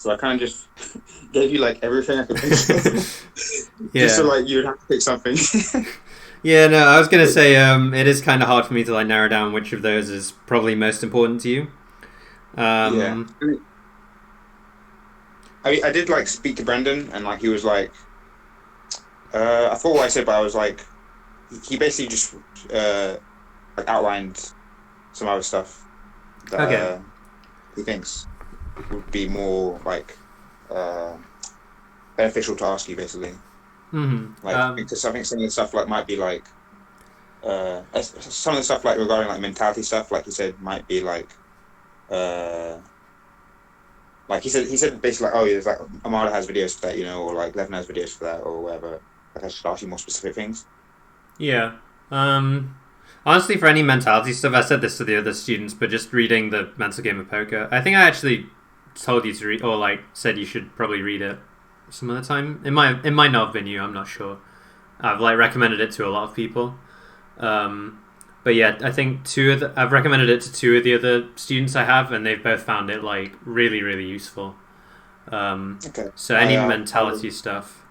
So I kind of just gave you like everything I could think of, just so Yeah. like you would have to pick something. Yeah, no, I was gonna say it is kind of hard for me to like narrow down which of those is probably most important to you. Yeah, Um, I did like speak to Brendan, and like he was like, I thought what I said, but I was like, he basically just like outlined some other stuff that okay. he thinks would be more like uh, beneficial to ask you, basically. Mm-hmm. Like, because I think some of the stuff like might be like some of the stuff like regarding like mentality stuff, like he said, might be uh, like he said basically like, oh, yeah, there's like Amada has videos for that, or like Levin has videos for that, or whatever. Like I should ask you more specific things. Yeah. Um, Honestly, for any mentality stuff, I said this to the other students, but just reading the Mental Game of Poker, I think I actually told you to read, or like said you should probably read it some other time. It might not have been you. I'm not sure. I've like recommended it to a lot of people. Um, but yeah, I think I've recommended it to two of the other students I have, and they've both found it like really, really useful. Okay, So any mentality stuff.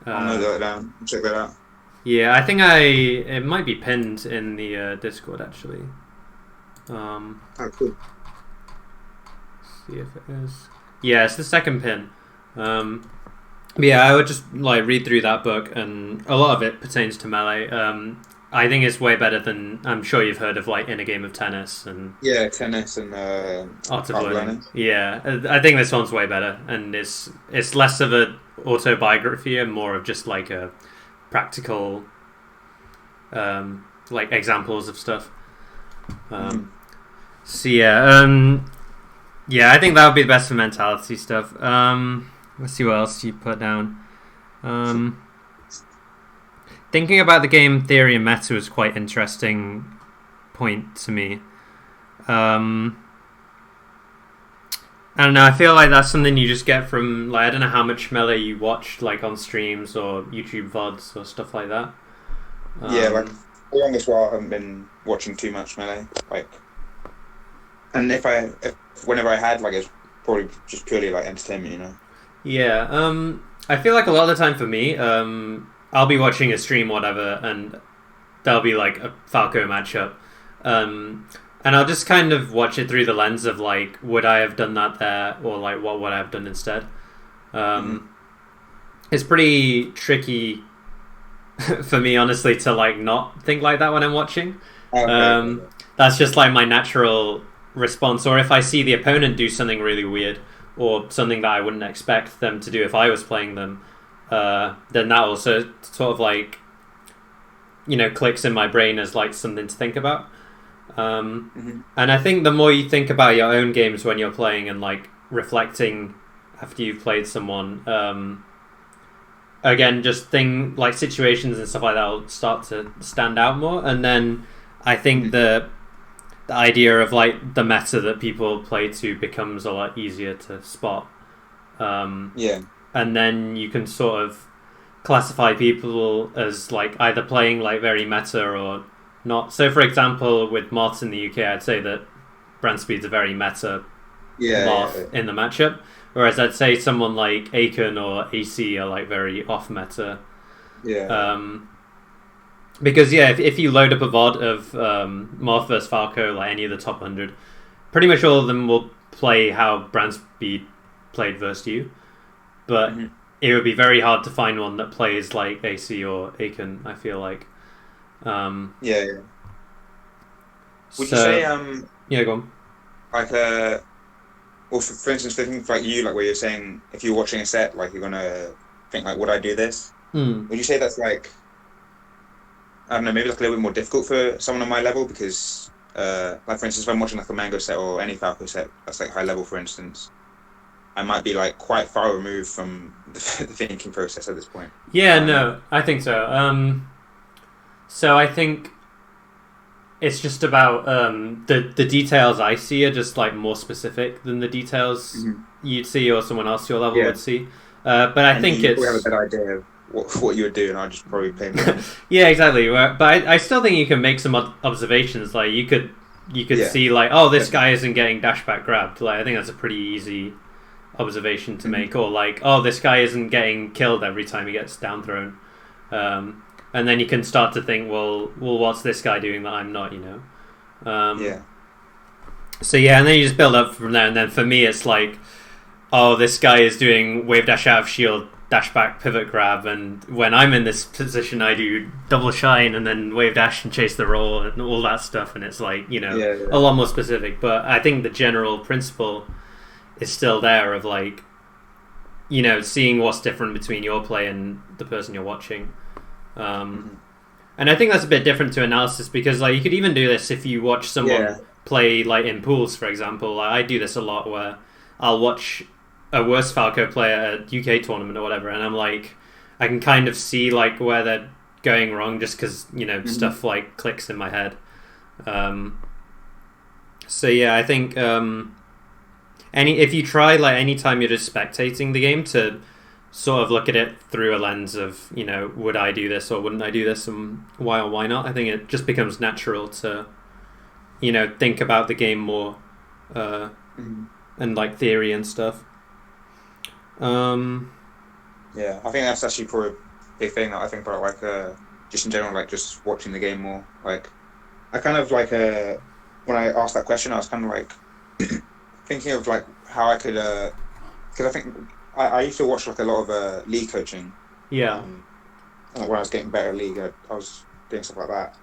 I'll note Uh, that down. Check that out. yeah, I think it might be pinned in the Discord actually. Oh, cool. See if it is. Yeah, it's the second pin. But yeah, I would just like read through that book, and a lot of it pertains to melee. I think it's way better than I'm sure you've heard of like In a Game of Tennis and Yeah, tennis and Art of art of Learning. learning. Yeah, I think this one's way better, and it's less of a autobiography and more of just like a practical, like examples of stuff. So yeah, I think that would be the best for mentality stuff. Let's see what else you put down. Thinking about the game theory and meta was quite interesting point to me. I don't know. I feel like that's something you just get from like I don't know how much melee you watched like on streams or YouTube VODs or stuff like that. Yeah, like for the longest while, I haven't been watching too much melee. Like, and whenever I had, like, it's probably just purely like entertainment. Yeah. I feel like a lot of the time for me, I'll be watching a stream, whatever, and there'll be like a Falco matchup. And I'll just kind of watch it through the lens of like, would I have done that there, or like, what would I have done instead? It's pretty tricky for me, honestly, to like not think like that when I'm watching. Okay. That's just like my natural response. Or if I see the opponent do something really weird, or something that I wouldn't expect them to do if I was playing them, then that also sort of like, clicks in my brain as like something to think about. And I think the more you think about your own games when you're playing and like reflecting after you've played someone, again, just like situations and stuff like that will start to stand out more. And then I think the idea of like the meta that people play to becomes a lot easier to spot. Yeah. And then you can sort of classify people as like either playing like very meta or not. So, for example, with Moths in the UK, I'd say that Brandspeed's a very meta Moth in the matchup, whereas I'd say someone like Aiken or AC are like very off meta. Yeah. Because if you load up a VOD of Moth versus Falco, like any of the top 100, pretty much all of them will play how Brandspeed played versus you, but it would be very hard to find one that plays like AC or Aiken, I feel like. Yeah. Would you say yeah, go on. like well, for instance, the things like you, like where you're saying if you're watching a set, like you're gonna think like, would I do this? Would you say that's like, I don't know, maybe like a little bit more difficult for someone on my level because like for instance, if I'm watching like a Mango set or any Falco set that's like high level, for instance, I might be like quite far removed from the thinking process at this point. Yeah, no, I think so. So I think it's just about the details I see are just like more specific than the details you'd see or someone else your level would see. But I think you probably have a better idea of what you would do, and I'll just probably play more. Yeah, exactly. But I still think you can make some observations. Like you could see like, oh, this guy isn't getting dashback grabbed. Like I think that's a pretty easy observation to make, or like, oh, this guy isn't getting killed every time he gets down thrown, and then you can start to think, well, what's this guy doing that I'm not, So yeah, and then you just build up from there, and then for me it's like, oh, this guy is doing wave dash out of shield, dash back, pivot grab, and when I'm in this position I do double shine and then wave dash and chase the roll and all that stuff, and it's like, a lot more specific, but I think the general principle is still there of like, seeing what's different between your play and the person you're watching. And I think that's a bit different to analysis, because like you could even do this if you watch someone play like in pools, for example. Like, I do this a lot where I'll watch a worse Falco player at UK tournament or whatever, and I'm like, I can kind of see like where they're going wrong just because stuff like clicks in my head. So yeah, I think if you try like anytime you're just spectating the game to sort of look at it through a lens of would I do this or wouldn't I do this, and why or why not, I think it just becomes natural to think about the game more and like theory and stuff. Yeah, I think that's actually probably a big thing that I think about, like just in general, like just watching the game more. Like I kind of like when I asked that question, I was kind of like thinking of like how I could because I think I used to watch like a lot of league coaching. Yeah. When I was getting better at league, I was doing stuff like that,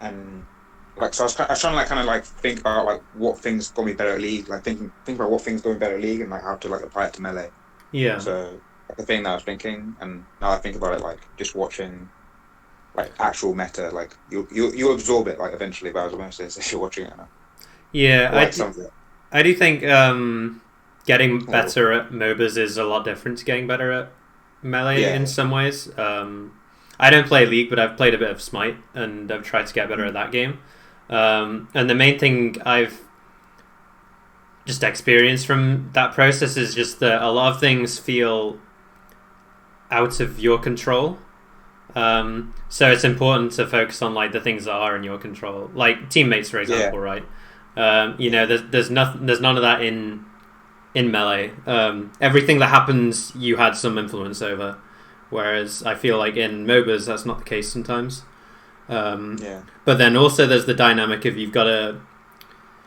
and like so I was trying to like kind of like think about like what things got me better at league, like think about what things got me better at league and like how to like apply it to melee. Yeah. So the thing that I was thinking, and now I think about it, like just watching like actual meta, like you absorb it like eventually, but I was almost if you're watching it now. Yeah, like I do think getting better at MOBAs is a lot different to getting better at melee in some ways. I don't play League, but I've played a bit of Smite, and I've tried to get better at that game. And the main thing I've just experienced from that process is just that a lot of things feel out of your control. So it's important to focus on like the things that are in your control, like teammates, for example, right? There's none of that in melee. Everything that happens, you had some influence over. Whereas I feel like in MOBAs, that's not the case sometimes. But then also there's the dynamic of you've got to...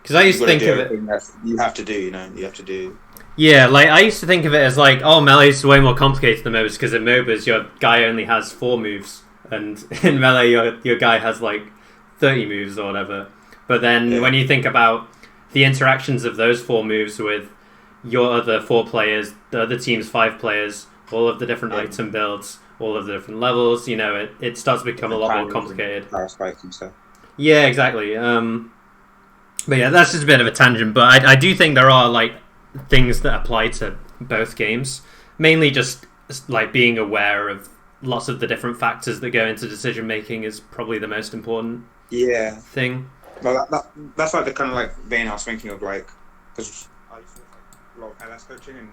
Because I used to think of it... You have to do, you have to do... Yeah, like I used to think of it as like, oh, melee is way more complicated than MOBAs, because in MOBAs your guy only has 4 moves, and in melee your guy has like 30 moves or whatever. But then when you think about the interactions of those 4 moves with your other 4 players, the other team's 5 players, all of the different item builds, all of the different levels, it starts to become a lot more complicated. And stuff. Yeah, exactly. But yeah, that's just a bit of a tangent, but I do think there are like things that apply to both games. Mainly just like being aware of lots of the different factors that go into decision making is probably the most important thing. Well, that's like the kind of like vein I was thinking of, like, because I used to like a lot of LS coaching, and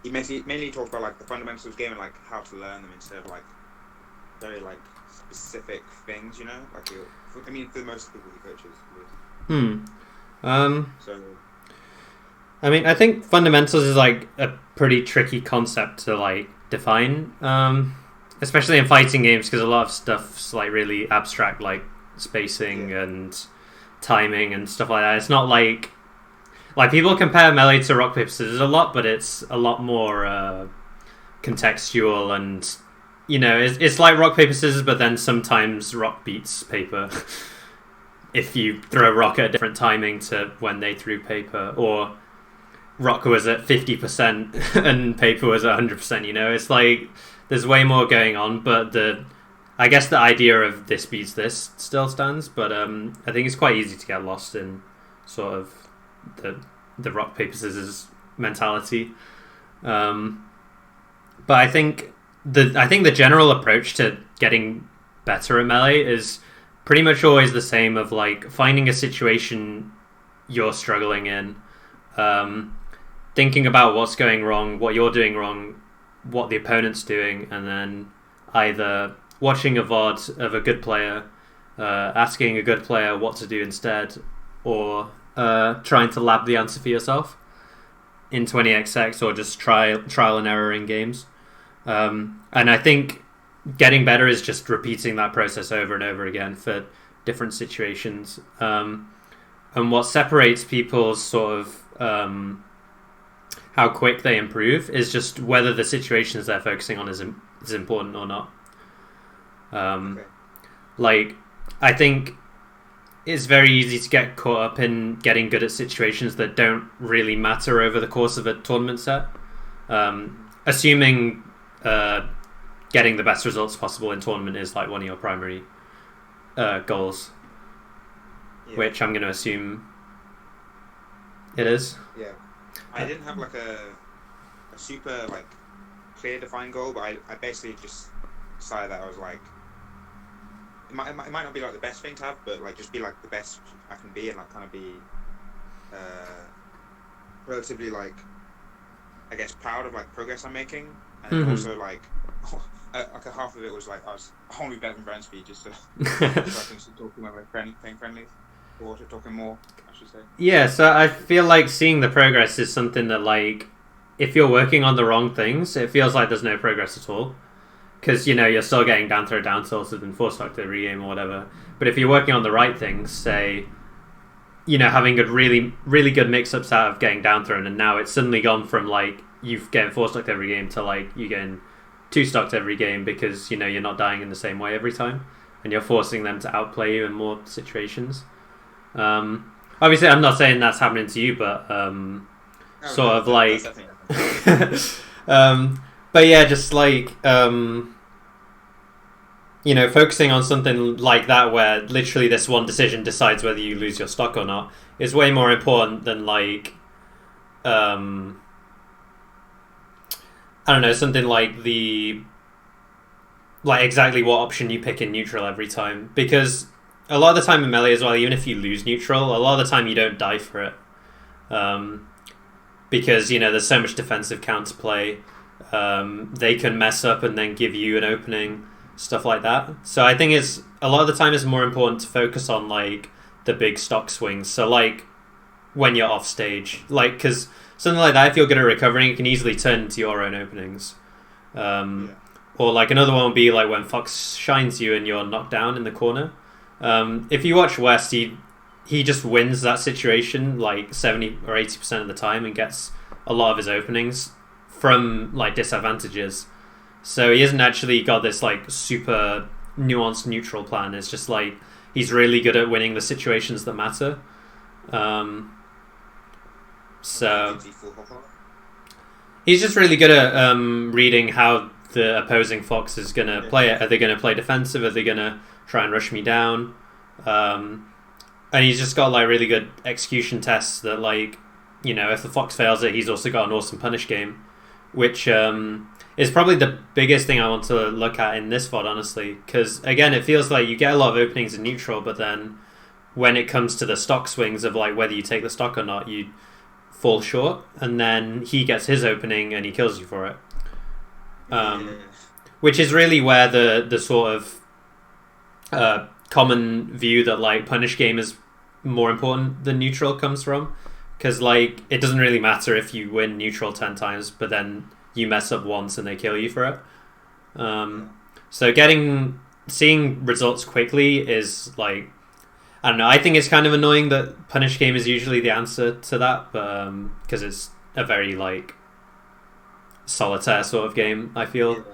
he mainly talked about like the fundamentals of the game and like how to learn them instead of like very like specific things, like for most people he coaches. So I mean, I think fundamentals is like a pretty tricky concept to like define, especially in fighting games, because a lot of stuff's like really abstract, like spacing and timing and stuff like that. It's not like people compare melee to rock paper scissors a lot, but it's a lot more contextual, and it's like rock paper scissors, but then sometimes rock beats paper if you throw rock at a different timing to when they threw paper, or rock was at 50% and paper was at 100%. It's like there's way more going on, but I guess the idea of this beats this still stands, but I think it's quite easy to get lost in sort of the rock paper scissors mentality. But I think the general approach to getting better at melee is pretty much always the same, of like finding a situation you're struggling in, thinking about what's going wrong, what you're doing wrong, what the opponent's doing, and then either watching a VOD of a good player, asking a good player what to do instead, or trying to lab the answer for yourself. in 20XX or just trial and error in games. And I think getting better is just repeating that process over and over again for different situations. And what separates people's sort of how quick they improve is just whether the situations they're focusing on is important or not. Okay. Like, I think it's very easy to get caught up in getting good at situations that don't really matter over the course of a tournament set. Assuming getting the best results possible in tournament is like one of your primary goals, which I'm going to assume it is. Yeah, I didn't have like a super like clear defined goal, but I basically just decided that I was like, it might not be like the best thing to have, but like just be like the best I can be, and like kind of be relatively like, I guess, proud of like progress I'm making, and also like a half of it was like I want to be better than brand speed, just so I can start talking with my playing friendly, or talking more, I should say. Yeah, so I feel like seeing the progress is something that, like, if you're working on the wrong things, it feels like there's no progress at all. Because, you know, you're still getting down throw down tilted and 4-stocked every game or whatever. But if you're working on the right things, say, you know, having good, really, really good mix-ups out of getting down thrown, and now it's suddenly gone from, like, you've getting 4-stocked every game to, like, you getting 2-stocked every game because, you know, you're not dying in the same way every time. And you're forcing them to outplay you in more situations. Obviously, I'm not saying that's happening to you, but sort of like... but yeah, just like, you know, focusing on something like that where literally this one decision decides whether you lose your stock or not is way more important than, like, I don't know, something like exactly what option you pick in neutral every time. Because a lot of the time in melee as well, even if you lose neutral, a lot of the time you don't die for it. Because, you know, there's so much defensive counterplay. They can mess up and then give you an opening, stuff like that. So I think it's a lot of the time it's more important to focus on, like, the big stock swings. So, like, when you're off stage, like, because something like that, if you're good at recovering, it can easily turn into your own openings. Or like another one would be like when Fox shines you and you're knocked down in the corner. If you watch West, he just wins that situation like 70 or 80% of the time and gets a lot of his openings from like disadvantages. So he hasn't actually got this like super nuanced neutral plan. It's just like he's really good at winning the situations that matter. So he's just really good at reading how the opposing Fox is going to play it. Are they going to play defensive? Are they going to try and rush me down? And he's just got like really good execution tests that, like, you know, if the Fox fails it, he's also got an awesome punish game, which is probably the biggest thing I want to look at in this VOD, honestly. Because, again, it feels like you get a lot of openings in neutral, but then when it comes to the stock swings of like whether you take the stock or not, you fall short, and then he gets his opening and he kills you for it. Which is really where the sort of common view that like punish game is more important than neutral comes from, because like it doesn't really matter if you win neutral 10 times but then you mess up once and they kill you for it. So seeing results quickly is like, I don't know, I think it's kind of annoying that punish game is usually the answer to that, but because it's a very like solitaire sort of game, I feel.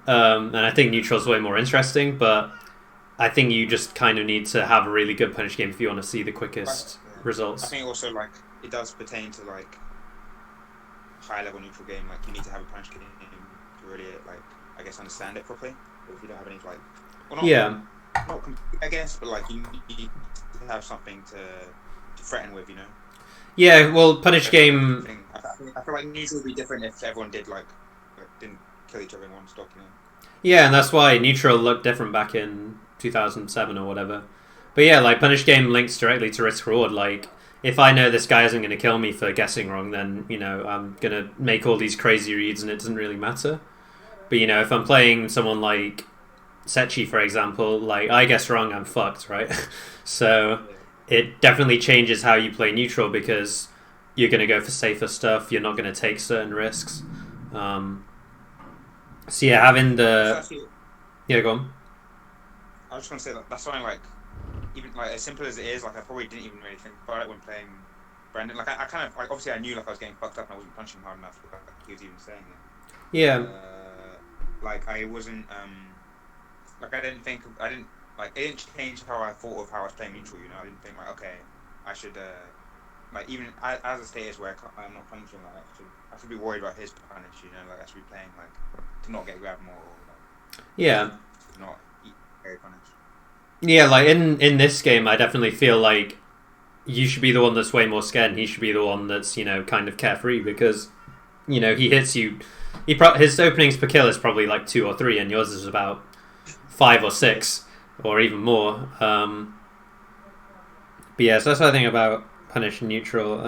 And I think neutral's way more interesting, but I think you just kind of need to have a really good punish game if you want to see the quickest results. I think also like it does pertain to like high level neutral game. Like you need to have a punish game to really like, I guess, understand it properly. If you don't have any like, well, not I guess, but like you need to have something to threaten with, you know. Yeah, well, punish game. I feel like neutral would be different if everyone didn't kill each other in one stock, you know. Yeah, and that's why neutral looked different back in 2007 or whatever. But yeah, like punish game links directly to risk reward. Like if I know this guy isn't going to kill me for guessing wrong, then you know I'm going to make all these crazy reads and it doesn't really matter. But you know, if I'm playing someone like Sechi, for example, like I guess wrong, I'm fucked, right? So it definitely changes how you play neutral, because you're going to go for safer stuff. You're not going to take certain risks. So yeah, having the go on. I was just gonna say that that's something like even like as simple as it is. Like I probably didn't even really think about it when playing Brandon. Like I kind of like obviously I knew like I was getting fucked up and I wasn't punching hard enough. Like he was even saying it. Yeah. Like I wasn't like I didn't like it didn't change how I thought of how I was playing neutral. You know, I didn't think like okay, I should like even as a status where I'm not punching, like I should be worried about his punish. You know, like I should be playing like to not get grabbed more. Or, like, yeah. Not very punished. Yeah, like in this game, I definitely feel like you should be the one that's way more scared, and he should be the one that's kind of carefree because he hits you. His openings per kill is probably like 2 or 3, and yours is about 5 or 6 or even more. But yeah, so that's what I think about punish and neutral.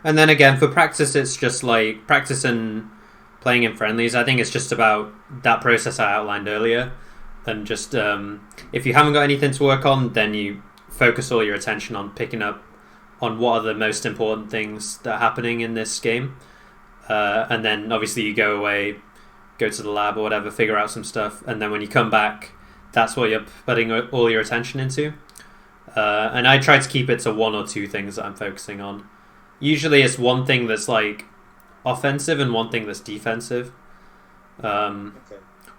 And then again, for practice, it's just like practice and playing in friendlies. I think it's just about that process I outlined earlier, and just if you haven't got anything to work on, then you focus all your attention on picking up on what are the most important things that are happening in this game, and then obviously you go away, go to the lab or whatever, figure out some stuff, and then when you come back, that's what you're putting all your attention into. And I try to keep it to 1 or 2 things that I'm focusing on. Usually it's one thing that's like offensive and one thing that's defensive. Okay.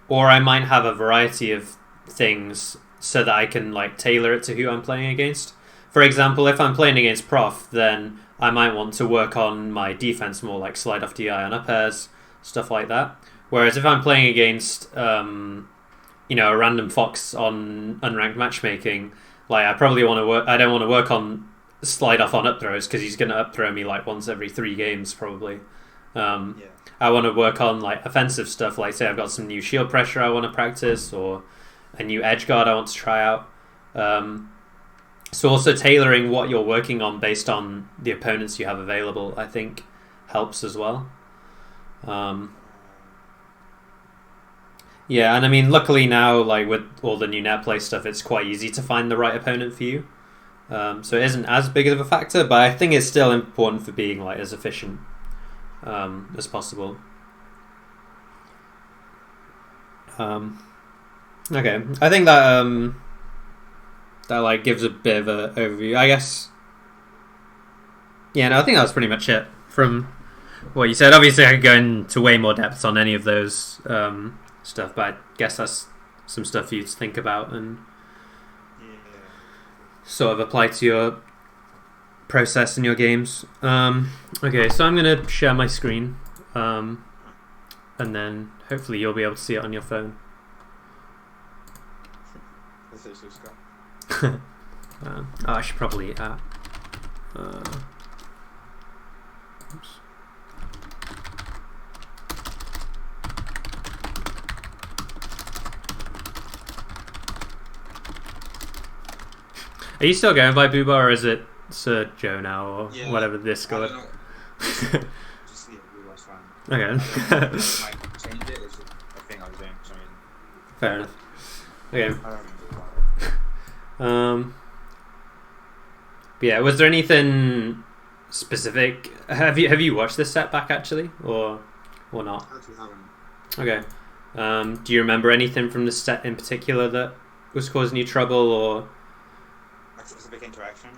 Or I might have a variety of things so that I can like tailor it to who I'm playing against. For example, if I'm playing against Prof, then I might want to work on my defense more, like slide off DI on up airs, stuff like that. Whereas if I'm playing against a random Fox on unranked matchmaking, like I probably want to work. I don't want to work on slide off on up throws because he's going to up throw me like once every 3 games probably. I want to work on like offensive stuff, like say I've got some new shield pressure I want to practice or a new edge guard I want to try out. So also tailoring what you're working on based on the opponents you have available, I think helps as well. Yeah, and I mean, luckily now, like with all the new net play stuff, it's quite easy to find the right opponent for you. So it isn't as big of a factor, but I think it's still important for being like as efficient as possible. Okay, I think that that like gives a bit of an overview, I guess. Yeah, no, I think that was pretty much it from what you said. Obviously, I could go into way more depth on any of those stuff, but I guess that's some stuff for you to think about and sort of apply to your process in your games. Okay, so I'm going to share my screen, and then hopefully you'll be able to see it on your phone. I should probably oops. Are you still going by Boohbah, or is it Sir Joe now, or whatever the Discord? Just Boohbah's fine. Okay. I changed it. It's a thing I was doing for some reason. Fair enough. Okay. But yeah, was there anything specific? Have you watched this setback actually, or not? I actually haven't. Okay. Do you remember anything from the set in particular that was causing you trouble, or Like specific interaction?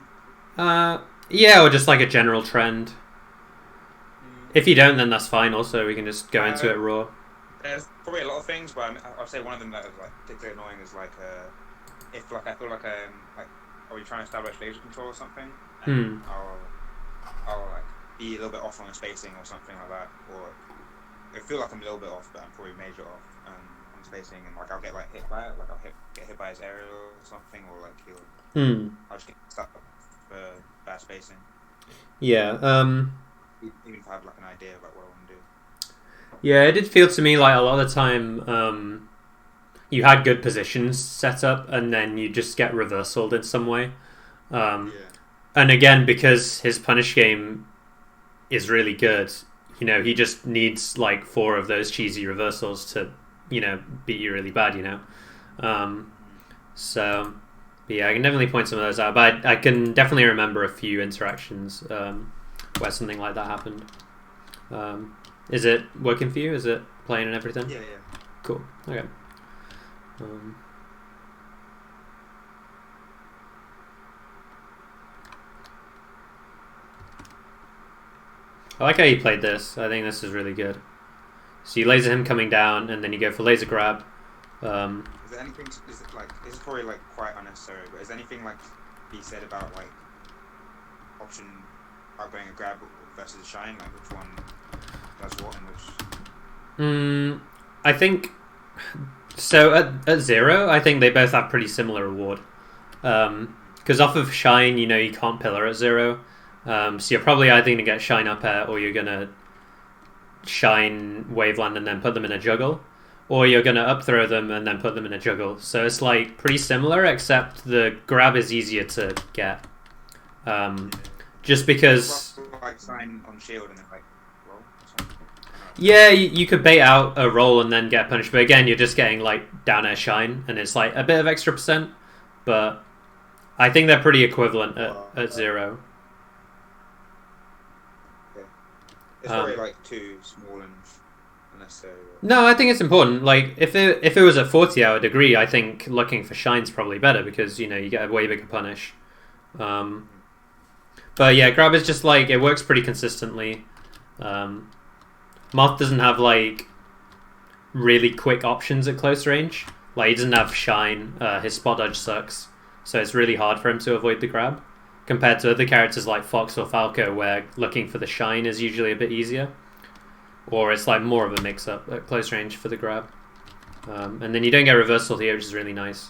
Yeah, or just like a general trend. If you don't, then that's fine. Also, we can just go into it raw. There's probably a lot of things, but I'd say one of them that is like particularly annoying is like if like I feel like are we trying to establish laser control or something? And I'll like be a little bit off on the spacing or something like that, or I feel like I'm a little bit off, but I'm probably major off on spacing, and like I'll get like hit by it, like I'll get hit by his aerial or something, or like I'll just get stuck for bad spacing. Yeah. Even if I have like an idea about what I want to do. Yeah, it did feel to me like a lot of the time you had good positions set up and then you just get reversaled in some way. And again, because his punish game is really good, he just needs like 4 of those cheesy reversals to, beat you really bad, So But yeah, I can definitely point some of those out. But I can definitely remember a few interactions where something like that happened. Is it working for you? Is it playing and everything? Yeah. Cool. Okay. I like how you played this. I think this is really good. So you laser him coming down, and then you go for laser grab. Is there anything? Is it like? This is probably like quite unnecessary, but is there anything like be said about like option outgoing a grab versus shine? Like which one does what and which? I think so. At 0, I think they both have pretty similar reward. Because off of shine, you can't pillar at 0. So you're probably either going to get shine up air, or you're going to shine waveland and then put them in a juggle, or you're going to up throw them and then put them in a juggle. So it's like pretty similar, except the grab is easier to get. Just because like shine on shield and then like roll. Yeah, you could bait out a roll and then get punished, but again, you're just getting like down air shine, and it's like a bit of extra %. But I think they're pretty equivalent at 0. It's probably like too small and unnecessary. No, I think it's important. Like if it was at 40, I would agree. I think looking for shine's probably better because you get a way bigger punish. But yeah, grab is just like it works pretty consistently. Moth doesn't have like really quick options at close range. Like he doesn't have shine. His spot dodge sucks, so it's really hard for him to avoid the grab. Compared to other characters like Fox or Falco, where looking for the shine is usually a bit easier. Or it's like more of a mix-up at close range for the grab. And then you don't get reversal here, which is really nice.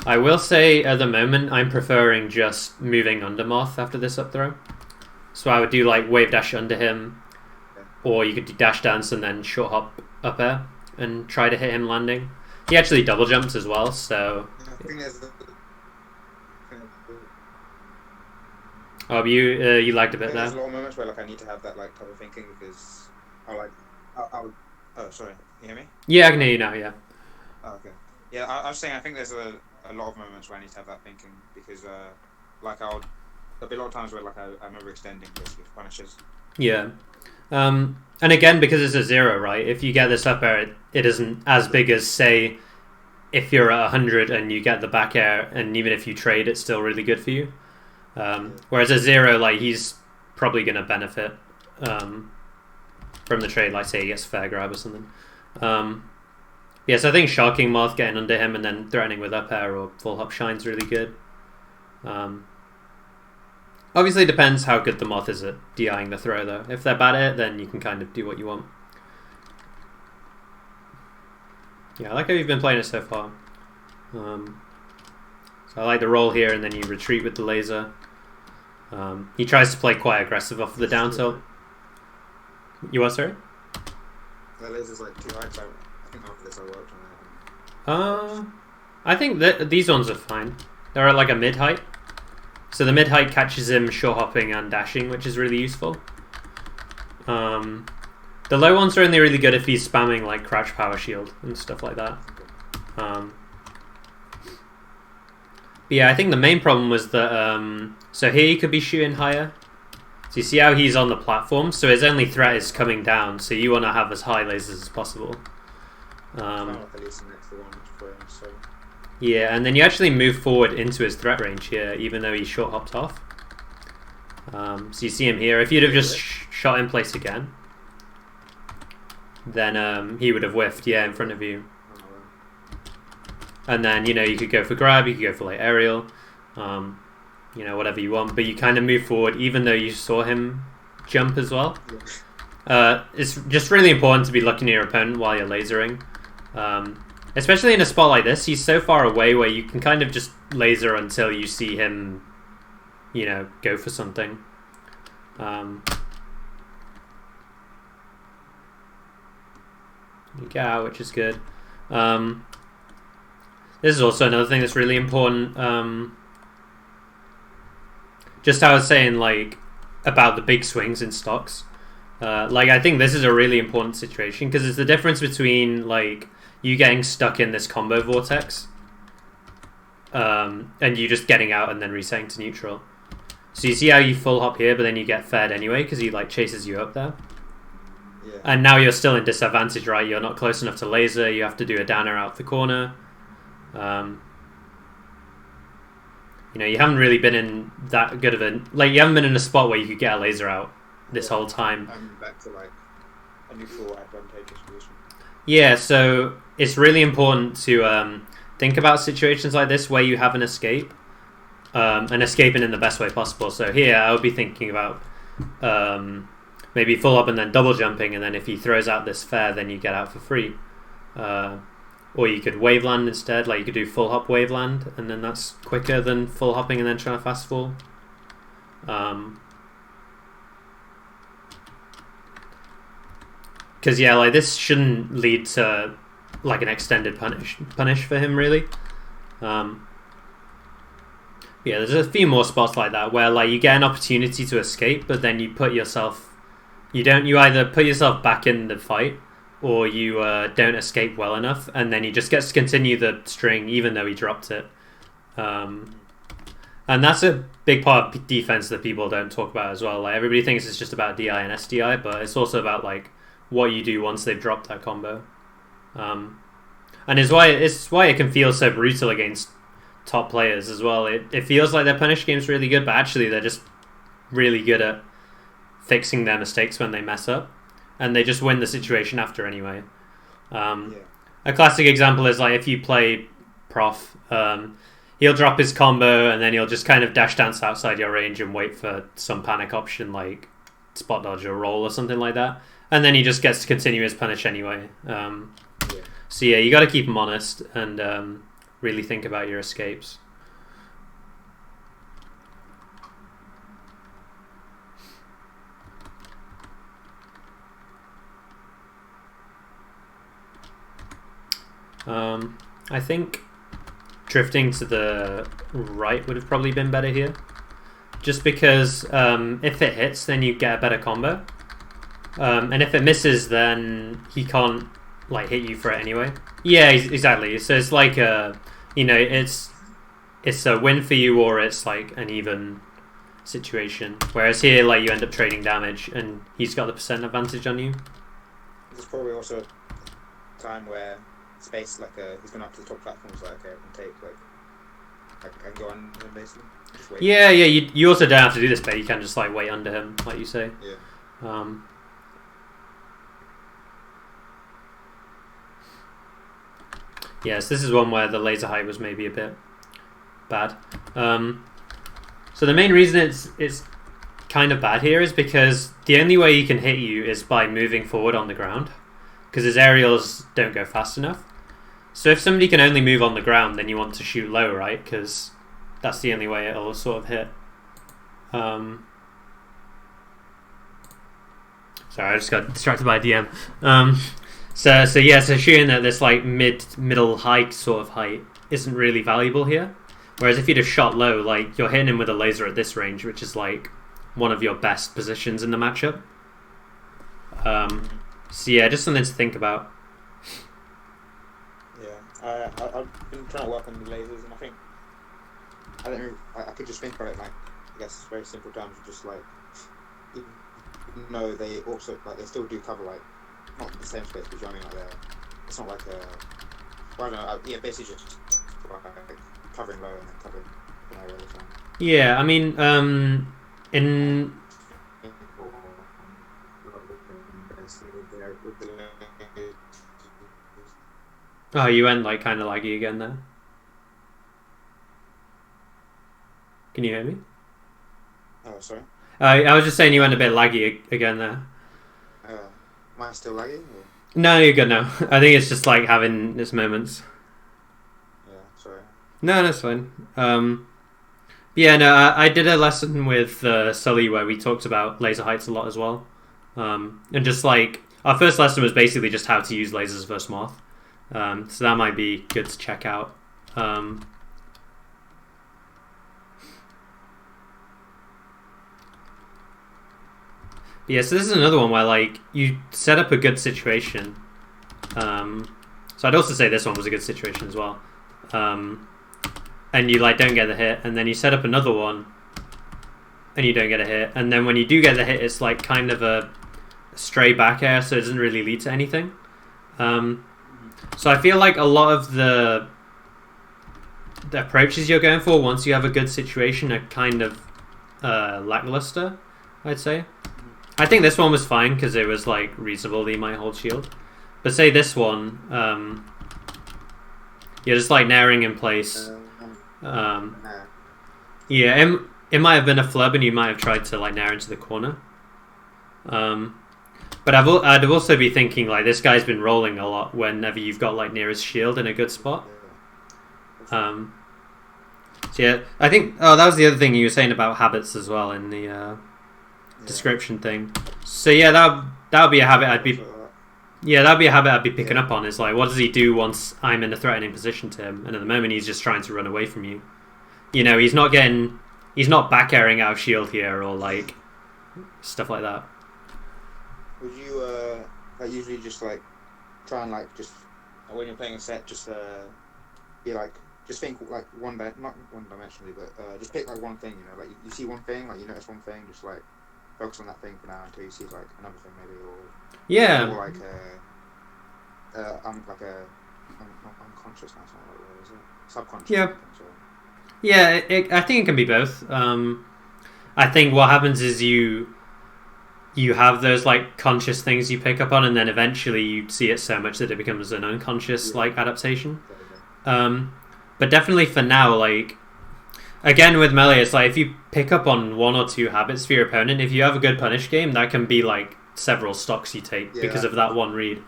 I will say, at the moment, I'm preferring just moving under Moth after this up throw. So I would do like wave dash under him, or you could do dash dance and then short hop up air and try to hit him landing. He actually double jumps as well, so... Oh, you lagged a bit there. There's a lot of moments where like I need to have that like type of thinking because I'll oh sorry, can you hear me? Yeah, I can hear you now. Yeah. Oh, okay. Yeah, I was saying I think there's a lot of moments where I need to have that thinking because like there'll be a lot of times where like I remember extending this with punishes. Yeah. And again, because it's a 0, right? If you get this up air, it isn't as big as say if you're at 100 and you get the back air, and even if you trade, it's still really good for you. Whereas a 0, like he's probably going to benefit from the trade, like say he gets fair grab or something. Yeah, so I think shocking Moth, getting under him and then threatening with up air or full hop shine's really good. Obviously it depends how good the Moth is at DIing the throw though. If they're bad at it, then you can kind of do what you want. Yeah, I like how you've been playing it so far. So I like the roll here and then you retreat with the laser. He tries to play quite aggressive off the down tilt. You what, sorry? The laser's like too high, so I think after this I worked on that. I think that these ones are fine. They're at like a mid height. So the mid height catches him short hopping and dashing, which is really useful. The low ones are only really good if he's spamming like crouch power shield and stuff like that. But yeah, I think the main problem was that so here he could be shooting higher. So you see how he's on the platform, so his only threat is coming down, so you want to have as high lasers as possible. Yeah, and then you actually move forward into his threat range here, even though he short hopped off. So you see him here. If you'd have just shot in place again, then he would have whiffed, yeah, in front of you. And then, you could go for grab, you could go for like aerial, whatever you want. But you kind of move forward, even though you saw him jump as well. It's just really important to be looking at your opponent while you're lasering. Especially in a spot like this, he's so far away where you can kind of just laser until you see him, go for something. You get out, which is good. This is also another thing that's really important. Just how I was saying, like, about the big swings in stocks. I think this is a really important situation because it's the difference between, like, you getting stuck in this combo vortex and you just getting out and then resetting to neutral. So you see how you full hop here, but then you get fed anyway because he like chases you up there. Yeah. And now you're still in disadvantage, right? You're not close enough to laser. You have to do a downer out the corner. You haven't really been in that good of a... Like, you haven't been in a spot where you could get a laser out this whole time. I'm back to, like, a neutral advantageous position. Yeah, so it's really important to think about situations like this where you have an escape. And escaping in the best way possible. So here, I would be thinking about maybe full up and then double jumping, and then if he throws out this fair, then you get out for free. Or you could waveland instead, like you could do full hop waveland, and then that's quicker than full hopping and then trying to fast fall. Because yeah, like this shouldn't lead to like an extended punish for him really. Yeah, there's a few more spots like that where like you get an opportunity to escape, but then you either put yourself back in the fight, or you don't escape well enough, and then he just gets to continue the string even though he dropped it. And that's a big part of defense that people don't talk about as well. Like everybody thinks it's just about DI and SDI, but it's also about like what you do once they've dropped that combo. And it's why it can feel so brutal against top players as well. It feels like their punish game's really good, but actually they're just really good at fixing their mistakes when they mess up. And they just win the situation after anyway. A classic example is like if you play Prof, he'll drop his combo and then he'll just kind of dash dance outside your range and wait for some panic option like spot dodge or roll or something like that. And then he just gets to continue his punish anyway. So yeah, you got to keep him honest and really think about your escapes. I think drifting to the right would have probably been better here. Just because if it hits, then you get a better combo. And if it misses, then he can't like hit you for it anyway. Yeah, exactly. So it's like it's a win for you, or it's like an even situation. Whereas here, like you end up trading damage, and he's got the percent advantage on you. There's probably also a time where space he's gone up to the top platforms like okay, I can take I can go on him basically. Just wait. Yeah. You also don't have to do this, but you can just like wait under him, like you say. Yeah. Yes, this is one where the laser height was maybe a bit bad. So the main reason it's kind of bad here is because the only way he can hit you is by moving forward on the ground, because his aerials don't go fast enough. So if somebody can only move on the ground, then you want to shoot low, right? Because that's the only way it'll sort of hit. Sorry, I just got distracted by a DM. So shooting at this like middle height sort of height isn't really valuable here. Whereas if you just shot low, like you're hitting him with a laser at this range, which is like one of your best positions in the matchup. So yeah, just something to think about. Yeah, I've been trying to work on the lasers, and I could just think about it like I guess very simple terms, just like no, they also like they still do cover like not the same space, but you know what I mean, like it's not like a well, I don't know, yeah, basically just like covering low and then covering high all the time. Yeah, I mean, in oh, you went like kind of laggy again there. Can you hear me? Oh, sorry. I was just saying you went a bit laggy again there. Am I still laggy? Or? No, you're good now. I think it's just like having these moments. Yeah, sorry. No, that's fine. Yeah, no, I did a lesson with Sully where we talked about laser heights a lot as well. And just like, our first lesson was basically just how to use lasers versus Moth. So that might be good to check out. Yeah, so this is another one where like you set up a good situation. So I'd also say this one was a good situation as well. And and you like don't get the hit, and then you set up another one, and you don't get a hit, and then when you do get the hit, it's like kind of a stray back air, so it doesn't really lead to anything. So I feel like a lot of the approaches you're going for once you have a good situation are kind of lackluster, I'd say. I think this one was fine because it was like reasonable that you might hold shield. But say this one, you're just like naring in place. Yeah, it might have been a flub and you might have tried to like nair into the corner. But I'd also be thinking like this guy's been rolling a lot whenever you've got like nearest shield in a good spot. So yeah, I think that was the other thing you were saying about habits as well in the description thing. So yeah, that would be a habit I'd be picking up on. Is like, what does he do once I'm in a threatening position to him? And at the moment, he's just trying to run away from you. You know, he's not back airing out of shield here or like stuff like that. Would you like usually just like try and like just when you're playing a set, just be like just think like not one dimensionally, but just pick like one thing. You know, like you see one thing, like you notice one thing, just like focus on that thing for now until you see like another thing maybe, or like unconscious now, something like that, is it? Subconscious. Yeah. Yeah, I think it can be both. I think what happens is you have those like conscious things you pick up on, and then eventually you see it so much that it becomes an unconscious like adaptation. But definitely for now, like again with melee, it's like if you pick up on one or two habits for your opponent, if you have a good punish game, that can be like several stocks you take because of that one read.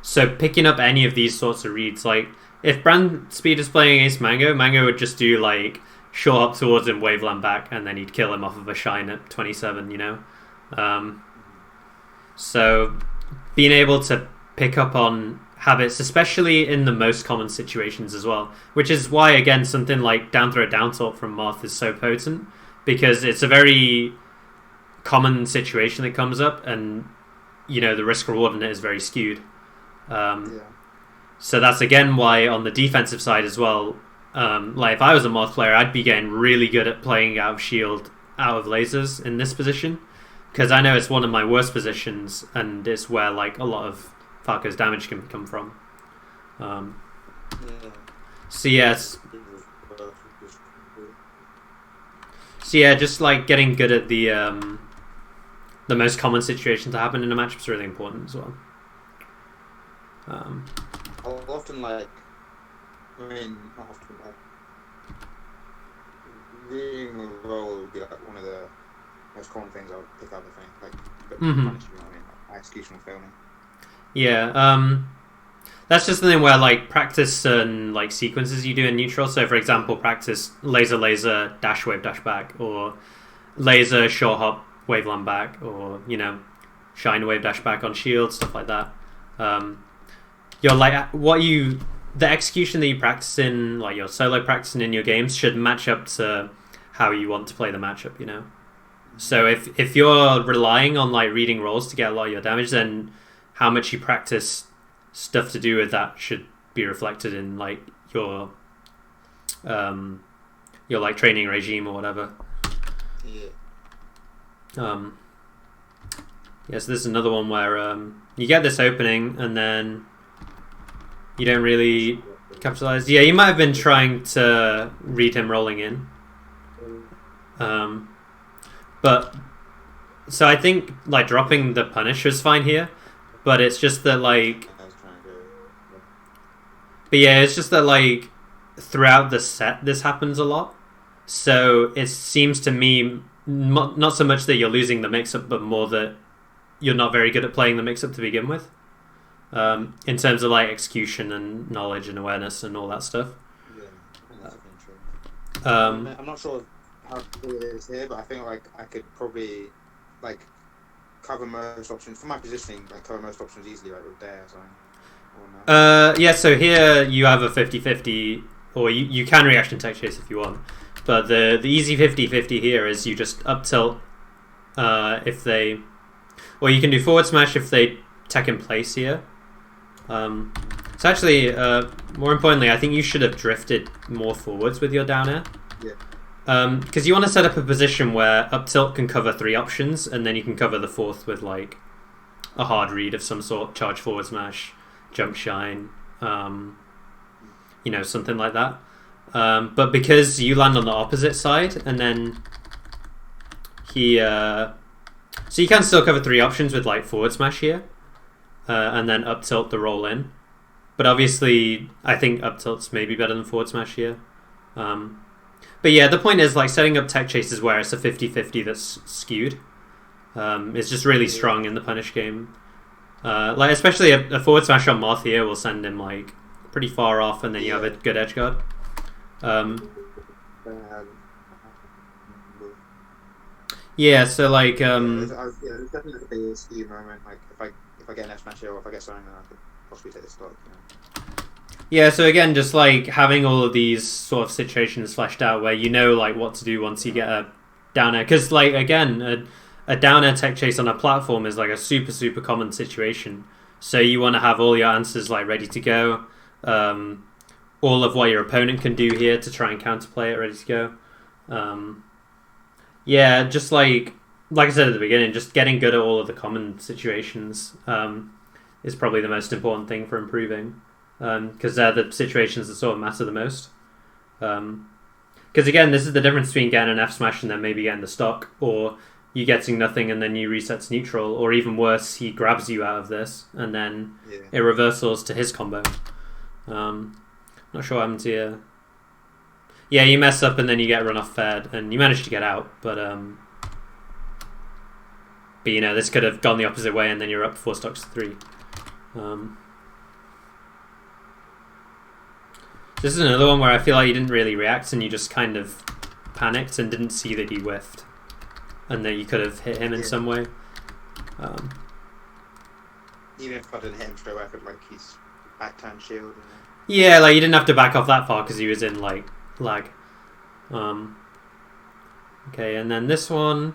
So picking up any of these sorts of reads, like if Brand Speed is playing against Mango would just do like short up towards him, waveland back, and then he'd kill him off of a shine at 27, you know? So being able to pick up on habits, especially in the most common situations as well, which is why, again, something like down throw down tilt from Moth is so potent, because it's a very common situation that comes up, and, you know, the risk reward in it is very skewed. So that's again why on the defensive side as well, like if I was a Moth player, I'd be getting really good at playing out of shield, out of lasers in this position, because I know it's one of my worst positions, and it's where like a lot of Falco's damage can come from. So yeah, just like getting good at the most common situations that happen in a matchup is really important as well. I'll often not often, like reading a role would be like one of the most common things I would pick up, I think, like punish, you know what I mean? Like, execution will fail me. Yeah, that's just something where like practice certain like sequences you do in neutral. So for example, practice laser dash wave dash back, or laser short hop waveland back, or you know shine wave dash back on shield, stuff like that. You're like the execution that you practice in like your solo practicing in your games should match up to how you want to play the matchup, you know. So if you're relying on like reading rolls to get a lot of your damage, then how much you practice stuff to do with that should be reflected in like your like training regime or whatever. So this is another one where you get this opening and then you don't really capitalize. Yeah, you might have been trying to read him rolling in. But so I think like dropping the punish was fine here, but it's just that like throughout the set this happens a lot. So it seems to me not so much that you're losing the mix-up, but more that you're not very good at playing the mix-up to begin with. In terms of like execution and knowledge and awareness and all that stuff. Yeah, I think that's true. I'm not sure how true it is here, but I think like I could probably like cover most options from my positioning, like cover most options easily, like with Dare or something. Yeah, so here you have a 50-50, or you can reaction tech chase if you want, but the easy 50-50 here is you just up tilt if they, or you can do forward smash if they tech in place here. So So actually, more importantly, I think you should have drifted more forwards with your down air. Yeah. Because you want to set up a position where up tilt can cover 3 options, and then you can cover the 4th with like a hard read of some sort, charge forward smash, jump shine, something like that. But because you land on the opposite side, and then he, so you can still cover 3 options with like forward smash here, and then up tilt the roll in. But obviously, I think up tilt's maybe better than forward smash here. But yeah, the point is like setting up tech chases where it's a 50-50 that's skewed. It's just really strong in the punish game. Like especially a forward smash on Moth here will send him like pretty far off, and then you have a good edge guard. Yeah, so like there's definitely like a big skew moment. Like if I get an F smash here, or if I get something, then I could possibly take the stock. Yeah, so again, just like having all of these sort of situations fleshed out where you know like what to do once you get a down air, because like again, a down air tech chase on a platform is like a super common situation. So you want to have all your answers like ready to go, all of what your opponent can do here to try and counterplay it ready to go. Yeah, just like I said at the beginning, just getting good at all of the common situations is probably the most important thing for improving. Because they're the situations that sort of matter the most. Because again, this is the difference between getting an F smash and then maybe getting the stock, or you getting nothing and then you reset to neutral, or even worse, he grabs you out of this and then it reversals to his combo. Not sure what happened to you. Yeah, you mess up and then you get run off fed, and you manage to get out, but this could have gone the opposite way and then you're up 4 stocks to 3. This is another one where I feel like you didn't really react and you just kind of panicked and didn't see that he whiffed, and that you could have hit him in some way. Even if I didn't hit him straight away, I could like his back turn shield. Yeah, like you didn't have to back off that far because he was in like lag. Okay, and then this one,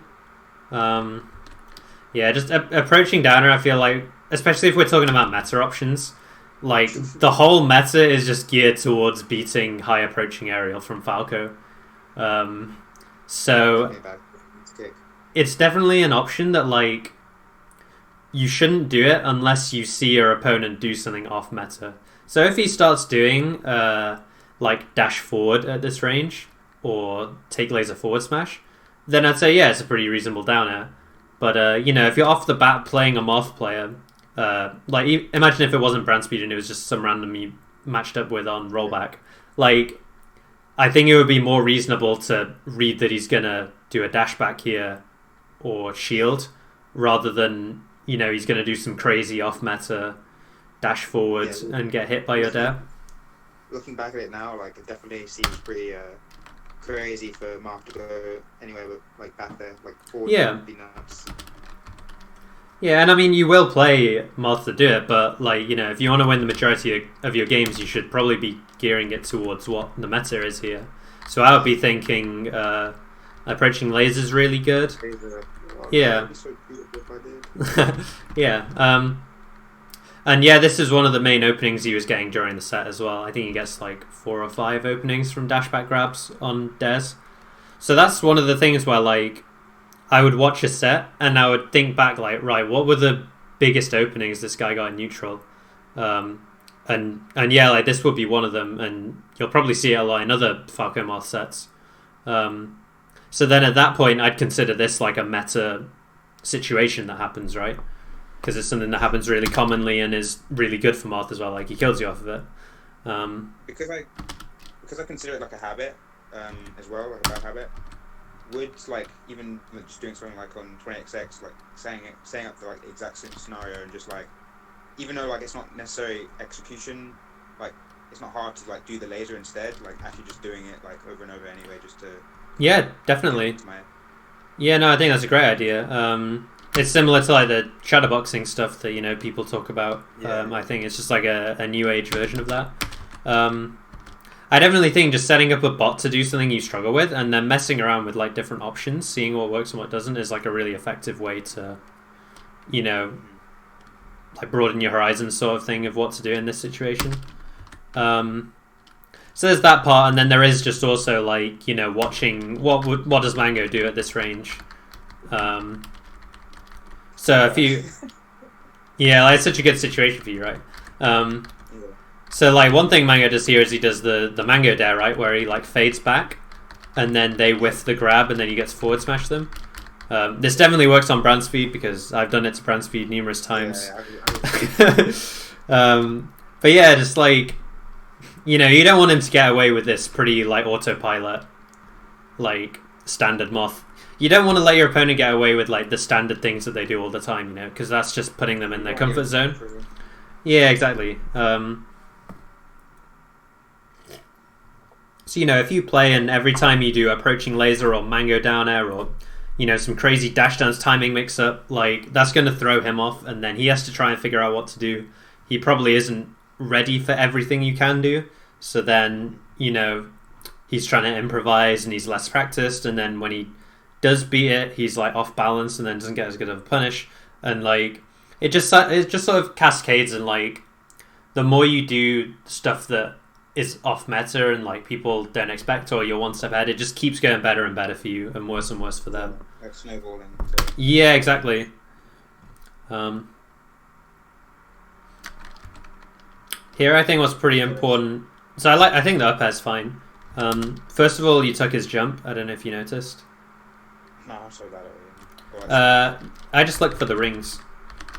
just approaching downer. I feel like, especially if we're talking about meta options. Like, the whole meta is just geared towards beating high approaching aerial from Falco. So, it's definitely an option that, like, you shouldn't do it unless you see your opponent do something off meta. So if he starts doing, like, dash forward at this range, or take laser forward smash, then I'd say, yeah, it's a pretty reasonable down air. But, if you're off the bat playing a Moth player... imagine if it wasn't brand speed and it was just some random you matched up with on rollback. Like, I think it would be more reasonable to read that he's gonna do a dash back here or shield, rather than he's gonna do some crazy off meta dash forward and get hit by your dare. Looking back at it now, like it definitely seems pretty crazy for Mark to go anywhere but like back there, like forward would be nuts. Yeah, and I mean, you will play Moth to do it, but, like, if you want to win the majority of your games, you should probably be gearing it towards what the meta is here. So I would be thinking approaching laser's really good. Yeah. Yeah. And yeah, this is one of the main openings he was getting during the set as well. I think he gets, like, 4 or 5 openings from dashback grabs on dares. So that's one of the things where, like, I would watch a set and I would think back like, right, what were the biggest openings this guy got in neutral? And yeah, like this would be one of them, and you'll probably see it a lot in other Falco Moth sets. So then at that point, I'd consider this like a meta situation that happens, right? Because it's something that happens really commonly and is really good for Moth as well. Like he kills you off of it. Because I consider it like a habit as well, like a bad habit. Would like even just doing something like on 20xx, like saying up the like exact same scenario and just like, even though like it's not necessarily execution, like it's not hard to like do the laser instead, like actually just doing it like over and over anyway, just to. Yeah, definitely. Yeah, no, I think that's a great idea. It's similar to like the shadowboxing stuff that people talk about. I think it's just like a new age version of that. I definitely think just setting up a bot to do something you struggle with and then messing around with like different options, seeing what works and what doesn't, is like a really effective way to, like broaden your horizons sort of thing of what to do in this situation. So there's that part, and then there is just also like, you know, watching what does Mango do at this range. So if you, yeah, like, it's such a good situation for you, right? So like one thing Mango does here is he does the Mango Dare, right, where he like fades back, and then they whiff the grab, and then he gets forward smash them. This definitely works on brand speed because I've done it to brand speed numerous times. But yeah, just like, you know, you don't want him to get away with this pretty like autopilot, like standard Moth. You don't want to let your opponent get away with like the standard things that they do all the time, you know, because that's just putting them in their comfort zone. Yeah, exactly. So, you know, if you play and every time you do approaching laser or mango down air or, you know, some crazy dash dance timing mix up, like, that's going to throw him off, and then he has to try and figure out what to do. He probably isn't ready for everything you can do, so then, you know, he's trying to improvise and he's less practiced, and then when he does beat it, he's like off balance and then doesn't get as good of a punish, and like it just sort of cascades, and like the more you do stuff that is off meta and like people don't expect, or you're one step ahead, it just keeps going better and better for you and worse for them. Like snowballing. Yeah, exactly. Here I think what's pretty important. So I think the up air's fine. First of all, you took his jump. I don't know if you noticed. No, I'm so bad at it. I just look for the rings.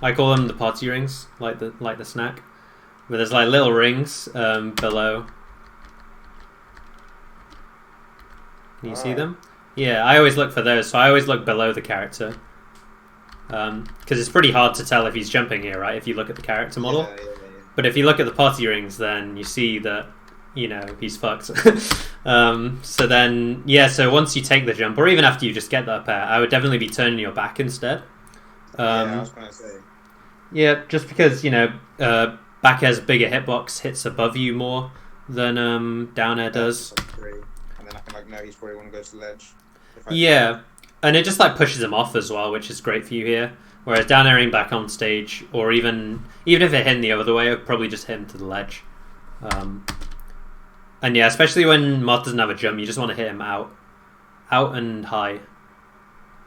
I call them the party rings, like the snack. But there's like little rings below. Can you see them? Yeah, I always look for those. So I always look below the character. Because it's pretty hard to tell if he's jumping here, right? If you look at the character model. Yeah. But if you look at the party rings, then you see that, you know, he's fucked. So then, yeah, so once you take the jump, or even after you just get that pair, I would definitely be turning your back instead. I was going to say. Yeah, just because, you know, back air's bigger hitbox, hits above you more than down air does. And then I can, like, know he's probably want to go to the ledge. Yeah, and it just, like, pushes him off as well, which is great for you here. Whereas down airing back on stage, or even if it hit him the other way, it would probably just hit him to the ledge. And yeah, especially when Moth doesn't have a jump, you just want to hit him out and high.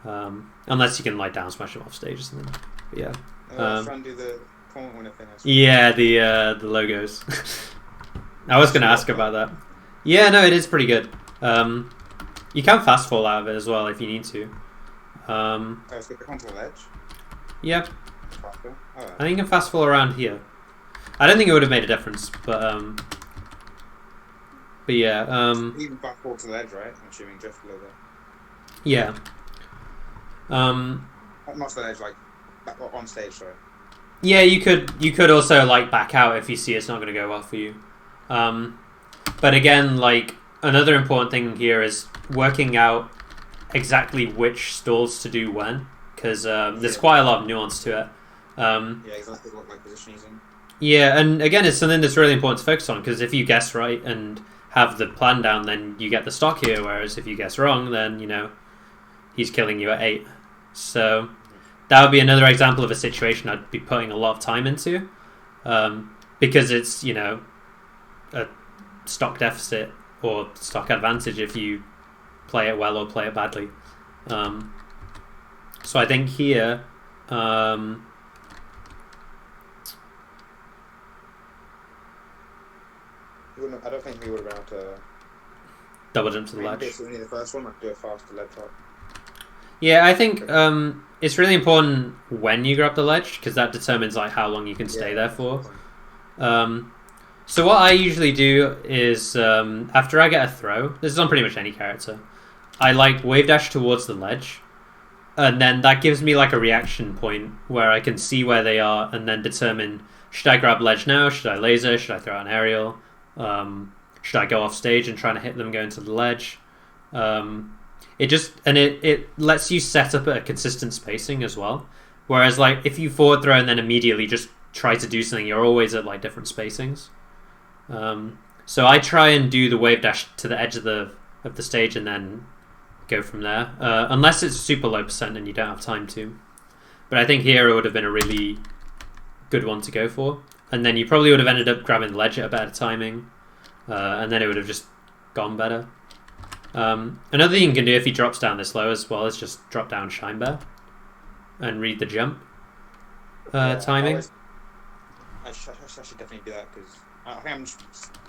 Unless you can like down smash him off stage or something. But yeah. Try and do the comment winner thing. Yeah, the logos. I was going to ask about that. Yeah, no, it is pretty good. You can fast fall out of it as well if you need to. Let's get onto the ledge. Yeah. I think you can fast fall around here. I don't think it would have made a difference, but yeah. Even back fall to the ledge, right? I'm assuming drift a little bit. Yeah. Not to the ledge, like back on stage, sorry. Yeah, you could also like back out if you see it's not going to go well for you. But again, like another important thing here is working out exactly which stalls to do when, because there's quite a lot of nuance to it. Yeah, exactly what like position he's in. Yeah, and again, it's something that's really important to focus on, because if you guess right and have the plan down, then you get the stock here, whereas if you guess wrong, then, you know, he's killing you at 8. So that would be another example of a situation I'd be putting a lot of time into, because it's, you know, a stock deficit or stock advantage if you play it well or play it badly. So I think here... I don't think we would have been able to double jump to the ledge. Basically, the first one, like do a faster ledge top. Yeah, I think it's really important when you grab the ledge, because that determines like how long you can stay there for. So what I usually do is after I get a throw, this is on pretty much any character, I like wave dash towards the ledge, and then that gives me like a reaction point where I can see where they are and then determine, should I grab ledge now, should I laser, should I throw out an aerial, should I go off stage and try to hit them going to the ledge. It lets you set up a consistent spacing as well, whereas like if you forward throw and then immediately just try to do something, you're always at like different spacings. So I try and do the wave dash to the edge of the stage and then go from there, unless it's super low percent and you don't have time to. But I think here it would have been a really good one to go for. And then you probably would have ended up grabbing the ledge at a better timing, and then it would have just gone better. Another thing you can do if he drops down this low as well is just drop down Shine Bear and read the jump timing. I should definitely do that because I think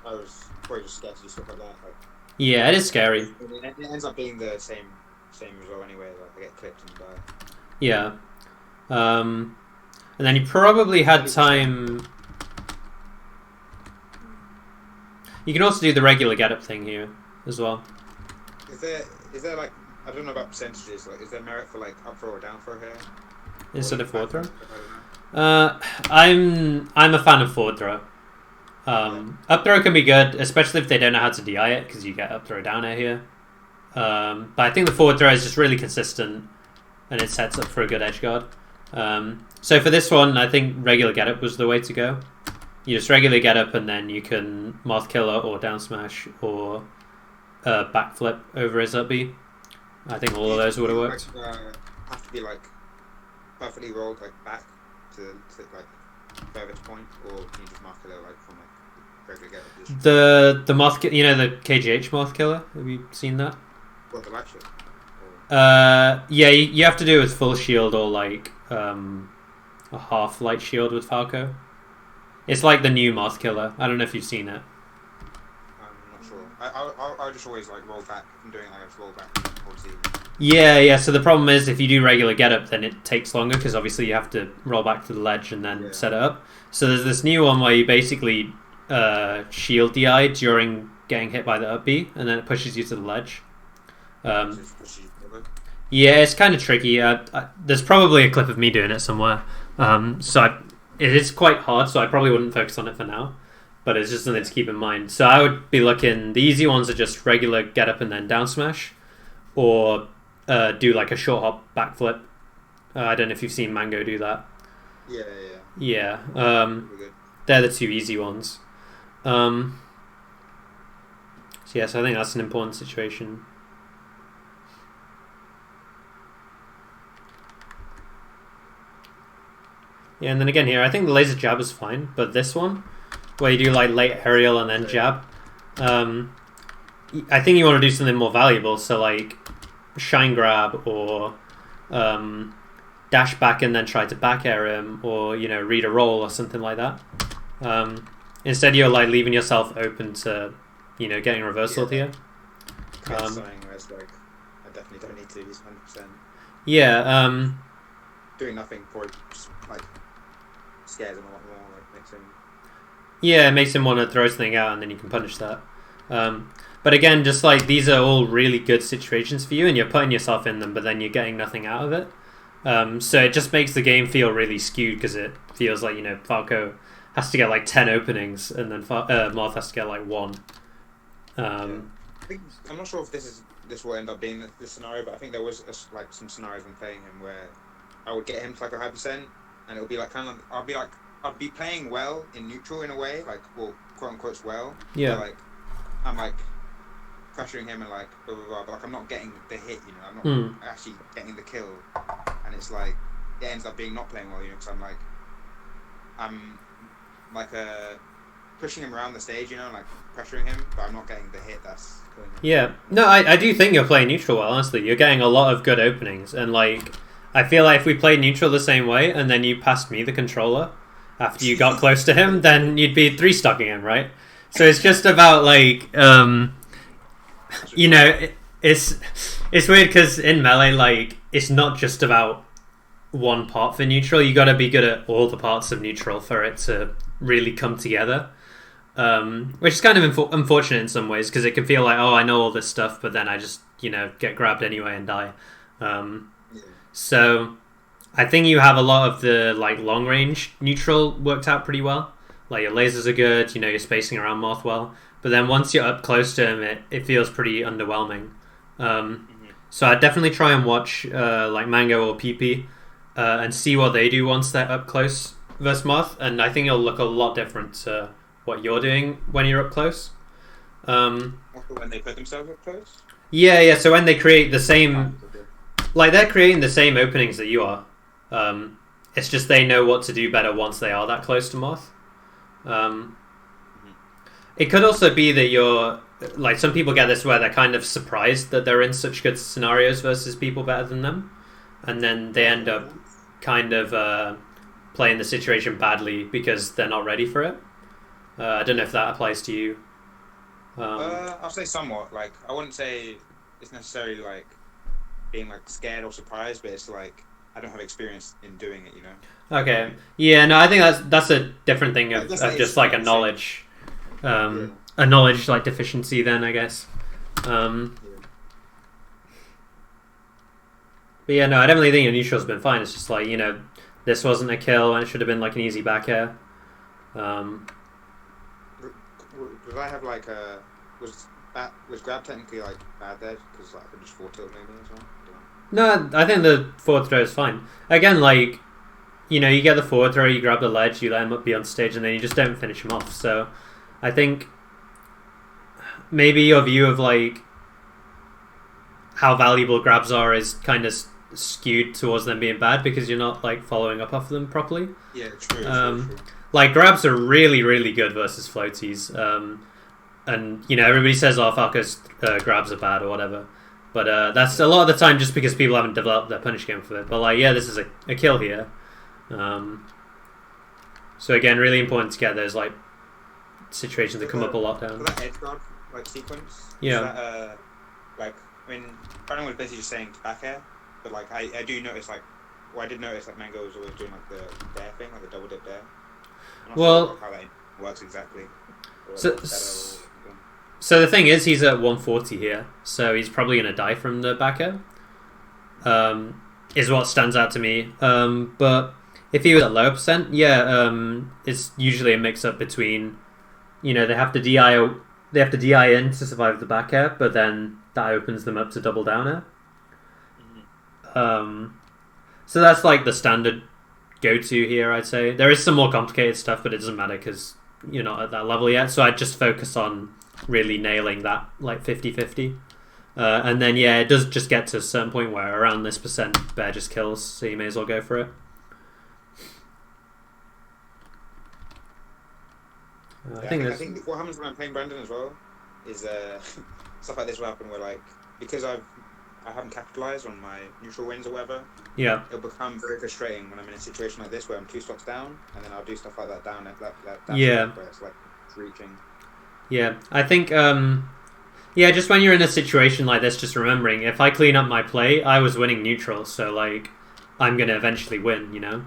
I was probably just scared to do stuff like that. Like, yeah, it is scary. It ends up being the same result anyway. Like I get clipped and die. Yeah. And then you probably had time. You can also do the regular get up thing here as well. Is there like, I don't know about percentages, like is there merit for like up throw or down throw here? Instead of forward throw? I'm a fan of forward throw. Up throw can be good, especially if they don't know how to DI it, because you get up throw down air here. But I think the forward throw is just really consistent, and it sets up for a good edge guard. So for this one, I think regular get up was the way to go. You just regularly get up, and then you can Moth Killer or down smash or backflip over his up B. I think all of those would have worked. Have to be like perfectly rolled like back to like furthest point, or can you just Moth Killer like from like regular get up? The Moth, the KGH Moth Killer. Have you seen that? What, the light shield? Yeah, you have to do it with full shield or like a half light shield with Falco. It's like the new Moth Killer. I don't know if you've seen it. I'm not sure. I just always like roll back. If I'm doing it, I just roll back. Yeah. So the problem is if you do regular get up, then it takes longer because obviously you have to roll back to the ledge and then set it up. So there's this new one where you basically shield DI during getting hit by the up B, and then it pushes you to the ledge. Yeah, it's kind of tricky. There's probably a clip of me doing it somewhere. It is quite hard, so I probably wouldn't focus on it for now. But it's just something to keep in mind. So I would be looking... The easy ones are just regular get up and then down smash. Or do like a short hop backflip. I don't know if you've seen Mango do that. Yeah. They're the two easy ones. So I think that's an important situation. Yeah, and then again here, I think the laser jab is fine, but this one, where you do like late aerial and then jab, I think you want to do something more valuable, so like shine grab or dash back and then try to back air him, or read a roll or something like that. Instead, you're like leaving yourself open to getting reversal here. Where it's like, I definitely don't need to use 100%. Yeah. Doing nothing for it, just like scares him a lot more. Like makes him. Yeah, it makes him want to throw something out, and then you can punish that. But again, just like these are all really good situations for you, and you're putting yourself in them, but then you're getting nothing out of it. So it just makes the game feel really skewed because it feels like Falco has to get like 10 openings, and then Moth has to get like 1. I'm not sure if this will end up being the scenario, but I think there was like some scenarios when playing him where I would get him to like a high percent, and it would be like kind of I'd be playing well in neutral in a way, like, well, quote unquote well. Yeah. But, like I'm like pressuring him and like blah blah blah, but like I'm not getting the hit, I'm not actually getting the kill, and it's like it ends up being not playing well, because I'm like pushing him around the stage, like pressuring him, but I'm not getting the hit that's killing him. Yeah. No, I do think you're playing neutral well, honestly. You're getting a lot of good openings, and like I feel like if we played neutral the same way and then you passed me the controller after you got close to him, then you'd be 3-stocking him, right? So it's just about like it's weird because in Melee, like, it's not just about one part for neutral. You got to be good at all the parts of neutral for it to really come together, which is kind of unfortunate in some ways because it can feel like, oh, I know all this stuff, but then I just get grabbed anyway and die. So I think you have a lot of the like long range neutral worked out pretty well. Like your lasers are good, you're spacing around Moth well, but then once you're up close to him, it feels pretty underwhelming. So I'd definitely try and watch like Mango or PP and see what they do once they're up close versus Moth, and I think it'll look a lot different to what you're doing when you're up close. When they put themselves up close? Yeah, so when they create the same... Like, they're creating the same openings that you are. it's just they know what to do better once they are that close to Moth. It could also be that you're like, some people get this where they're kind of surprised that they're in such good scenarios versus people better than them, and then they end up kind of playing the situation badly because they're not ready for it. I don't know if that applies to you. I'll say somewhat. Like, I wouldn't say it's necessarily like being like scared or surprised, but it's like I don't have experience in doing it, you know. Okay. Yeah. No, I think that's a different thing of just like a knowledge. A knowledge like deficiency then, I guess. But yeah, no, I definitely think your neutral's been fine. It's just like, you know, this wasn't a kill and it should have been like an easy back air. Did I have like a was grab technically like bad there because like I could just forward tilt maybe as well? No, I think the forward throw is fine. Again, like, you know, you get the forward throw, you grab the ledge, you let him be on stage, and then you just don't finish him off. So I think maybe your view of like how valuable grabs are is kind of skewed towards them being bad because you're not like following up off them properly. Yeah, true. Like, grabs are really, really good versus floaties. And, you know, everybody says, oh, Falco's grabs are bad or whatever. But that's a lot of the time just because people haven't developed their punish game for it. But, like, yeah, this is a kill here. So, again, really important to get those, like, situations that come up a lot down. For that edge guard, like, sequence, yeah. That, like, I mean, Brandon was basically just saying back air, but, like, I do notice, like, I did notice, like, Mango was always doing, like, the dare thing, like, the double dip dare. I'm not sure how that works exactly. So the thing is, he's at 140 here, so he's probably going to die from the back air. Is what stands out to me. But if he was at lower percent, it's usually a mix-up between, you know, they have to DI in to survive the back air, but then that opens them up to double down air. So that's like the standard go-to here, I'd say. There is some more complicated stuff, but it doesn't matter because you're not at that level yet. So I'd just focus on really nailing that like 50-50. And then, yeah, it does just get to a certain point where around this percent, bear just kills, so you may as well go for it. I think what happens when I'm playing Brandon as well is stuff like this will happen where, like, because I haven't capitalized on my neutral wins or whatever, it'll become very frustrating when I'm in a situation like this where I'm 2 stocks down, and then I'll do stuff like that down at that where it's like reaching. Yeah, I think just when you're in a situation like this, just remembering if I clean up my play, I was winning neutral, so like I'm gonna eventually win, you know.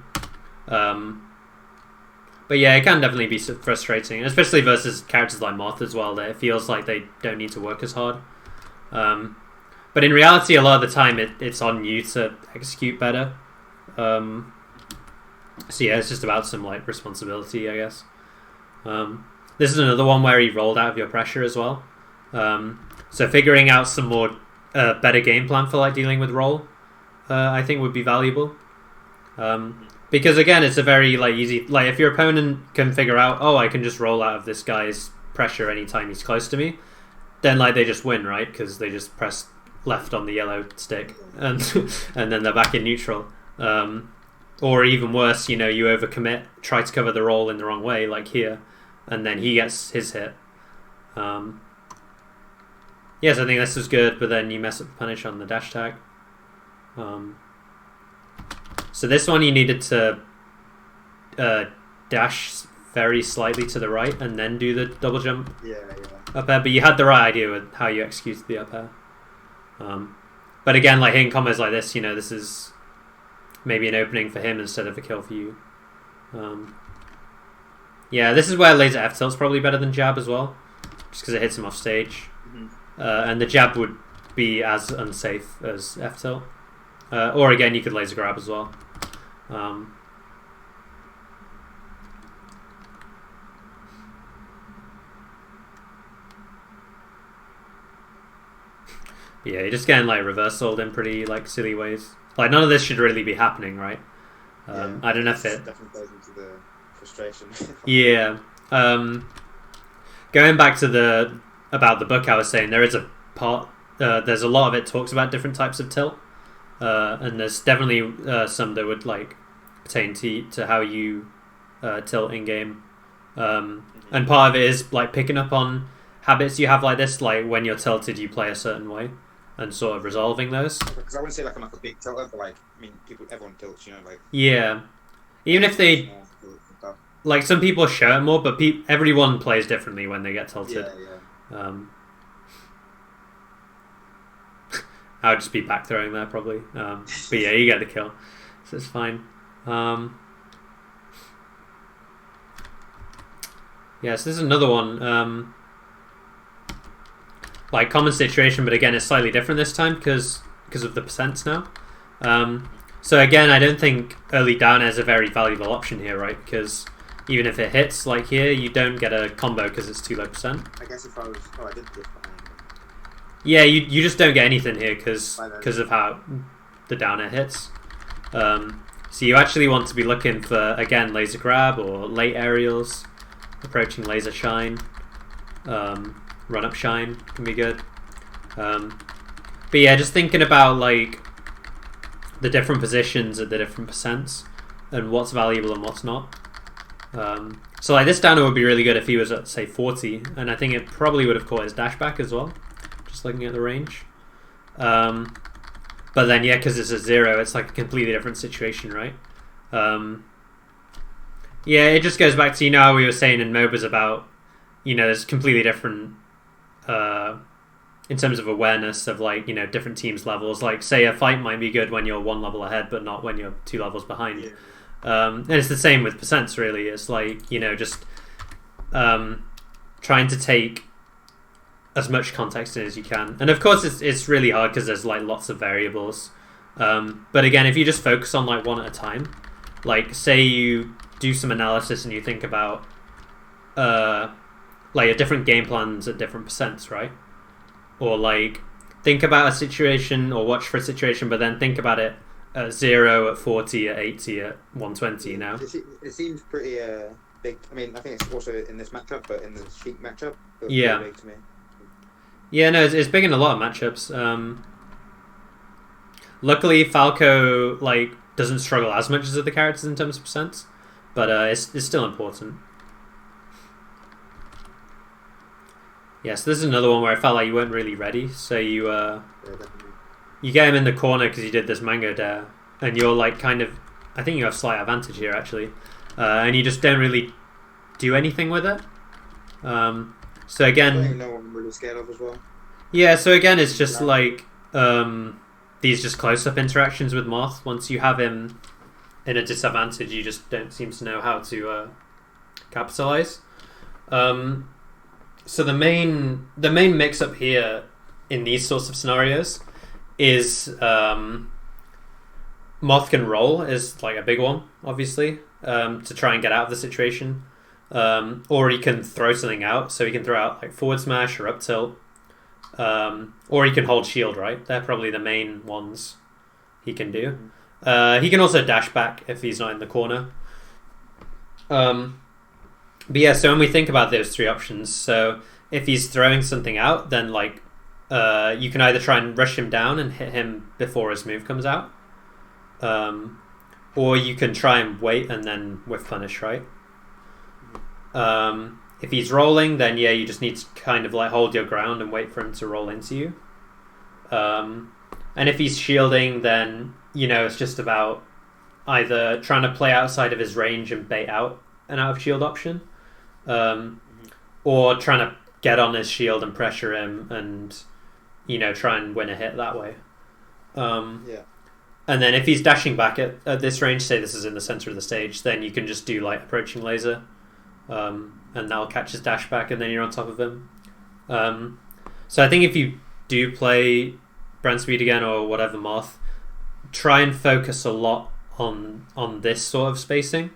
But yeah, it can definitely be frustrating, especially versus characters like Moth as well, that it feels like they don't need to work as hard. But in reality, a lot of the time, it's on you to execute better. So yeah, it's just about some like responsibility, I guess. This is another one where he rolled out of your pressure as well. So figuring out some more better game plan for like dealing with roll, I think would be valuable. Because again, it's a very like easy, like if your opponent can figure out, oh, I can just roll out of this guy's pressure anytime he's close to me, then like they just win, right? Because they just press left on the yellow stick and and then they're back in neutral. Or even worse, you know, you overcommit, try to cover the roll in the wrong way, like here, and then he gets his hit. Yes, I think this is good, but then you mess up the punish on the dash tag. So this one you needed to dash very slightly to the right and then do the double jump up air, but you had the right idea with how you executed the up air. But again, like hitting combos like this, you know, this is maybe an opening for him instead of a kill for you. Yeah, this is where laser F tilt's probably better than jab as well, just because it hits him off stage. And the jab would be as unsafe as F tilt. Or again, you could laser grab as well. Yeah, you're just getting like reversaled in pretty like silly ways. Like none of this should really be happening, right? I don't know if it definitely goes into the frustration. Yeah. Going back to about the book, I was saying there is a part. There's a lot of it talks about different types of tilt, and there's definitely some that would like pertain to how you tilt in game. And part of it is like picking up on habits you have like this, like when you're tilted, you play a certain way, and sort of resolving those. Because I wouldn't say like I'm like a big tilter, but like I mean, everyone tilts, like. Yeah, even if they like some people show it more, but everyone plays differently when they get tilted. Yeah. I would just be back throwing there probably. But yeah, you get the kill, so it's fine. Yes, this is another one. Like common situation, but again, it's slightly different this time because of the percents now. So again, I don't think early down is a very valuable option here, right? Because even if it hits like here, you don't get a combo because it's too low percent. I guess if I was, I did this. Yeah, you just don't get anything here because of how the down air hits. So you actually want to be looking for, again, laser grab or late aerials, approaching laser shine, run up shine can be good. But yeah, just thinking about like the different positions at the different percents and what's valuable and what's not. So like this downer would be really good if he was at say 40, and I think it probably would have caught his dash back as well. Just looking at the range. But then yeah, because it's a 0, it's like a completely different situation, right? Yeah, it just goes back to, how we were saying in MOBAs about, there's completely different in terms of awareness of like, different teams' levels. Like say a fight might be good when you're 1 level ahead, but not when you're 2 levels behind. Yeah. And it's the same with percents really. It's like, just trying to take as much context in as you can. And of course it's really hard because there's like lots of variables. But again, if you just focus on like one at a time, like say you do some analysis and you think about like a different game plans at different percents, right? Or like think about a situation or watch for a situation, but then think about it at 0, at 40, at 80, at 120 now. It seems pretty big. I mean, I think it's also in this matchup, but in the Sheik matchup, it yeah. Big to me. Yeah, no, it's big in a lot of matchups. Luckily, Falco like doesn't struggle as much as other characters in terms of percents, but it's still important. Yes, this is another one where I felt like you weren't really ready, so you get him in the corner because you did this mango dare, and you're like kind of, I think you have slight advantage here actually, and you just don't really do anything with it. So again, I think no one really scared of as well. Yeah, so again, it's just like these just close-up interactions with Moth. Once you have him in a disadvantage, you just don't seem to know how to capitalize. So the main mix-up here in these sorts of scenarios is Moth can roll is like a big one, obviously, to try and get out of the situation. Or he can throw something out, so he can throw out like forward smash or up tilt, or he can hold shield, right? They're probably the main ones he can do. He can also dash back if he's not in the corner. But yeah, so when we think about those 3 options, so if he's throwing something out, then like you can either try and rush him down and hit him before his move comes out, or you can try and wait and then whiff punish, right? If he's rolling, then yeah, you just need to kind of like hold your ground and wait for him to roll into you. And if he's shielding, then it's just about either trying to play outside of his range and bait out an out of shield option, or trying to get on his shield and pressure him and try and win a hit that way. Yeah. And then if he's dashing back at this range, say this is in the center of the stage, then you can just do like approaching laser. And that'll catch his dash back, and then you're on top of him. So I think if you do play Brand Speed again or whatever Moth, try and focus a lot on this sort of spacing,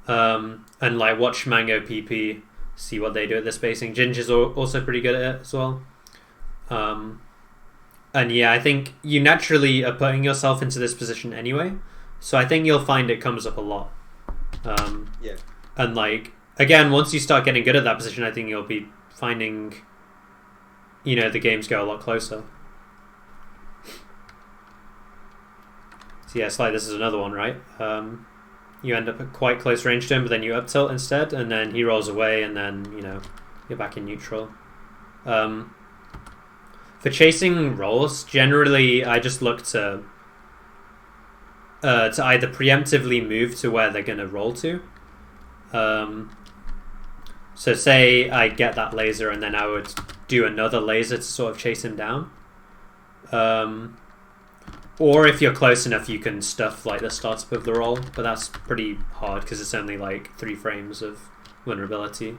and like watch Mango PP, see what they do at the spacing. Ginger's also pretty good at it as well. And yeah, I think you naturally are putting yourself into this position anyway, so I think you'll find it comes up a lot. Yeah. And like, again, once you start getting good at that position, I think you'll be finding, the games go a lot closer. So yeah, it's like this is another one, right? you end up at quite close range to him, but then you up tilt instead, and then he rolls away, and then you're back in neutral. For chasing rolls, generally I just look to either preemptively move to where they're going to roll to. So say I get that laser, and then I would do another laser to sort of chase him down. Or if you're close enough, you can stuff like the startup of the roll, but that's pretty hard because it's only like 3 frames of vulnerability.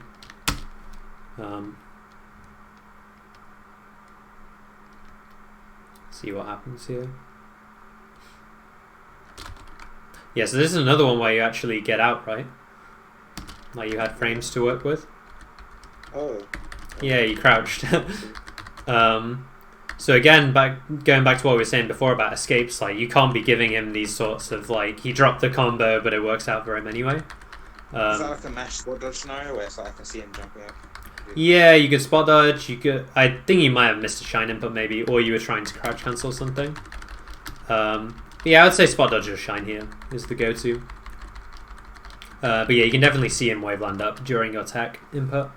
See what happens here. Yeah, so this is another one where you actually get out, right? Like you had frames to work with. Oh. Yeah, you crouched. So again, going back to what we were saying before about escapes, like you can't be giving him these sorts of like he dropped the combo, but it works out for him anyway. Is that like a mesh spot dodge scenario where it's like I can see him jumping up? Yeah, you could spot dodge. You could. I think you might have missed a shine input maybe, or you were trying to crouch cancel something. Yeah, I would say spot dodge or shine here is the go-to. But yeah, you can definitely see him waveland up during your tech input.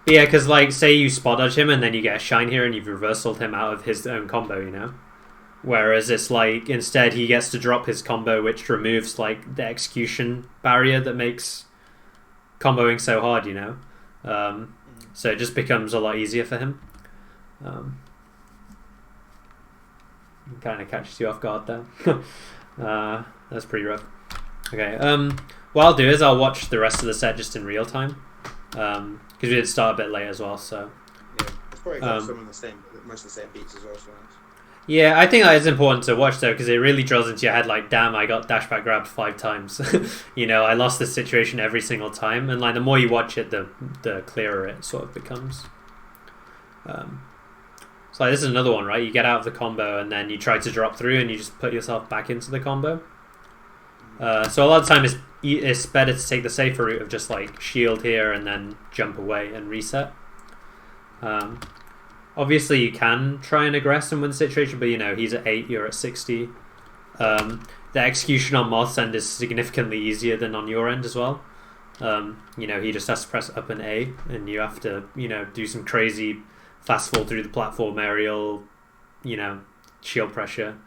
But yeah, because like say you spot dodge him and then you get a shine here and you've reversaled him out of his own combo, Whereas it's like instead he gets to drop his combo, which removes like the execution barrier that makes comboing so hard, So it just becomes a lot easier for him. Kind of catches you off guard there. That's pretty rough. Okay. What I'll do is I'll watch the rest of the set just in real time. Because we did start a bit late as well, so. Yeah, it's probably got most of the same beats as well. So yeah, I think that is important to watch though, because it really drills into your head like, damn, I got dash back grabbed 5 times. I lost this situation every single time, and like the more you watch it, the clearer it sort of becomes. So like, this is another one, right? You get out of the combo and then you try to drop through and you just put yourself back into the combo. So a lot of the time it's better to take the safer route of just like shield here and then jump away and reset. Obviously you can try and aggress and win the situation, but he's at 8, you're at 60. The execution on Moth's end is significantly easier than on your end as well. He just has to press up and A, and you have to do some crazy fast fall through the platform aerial, shield pressure.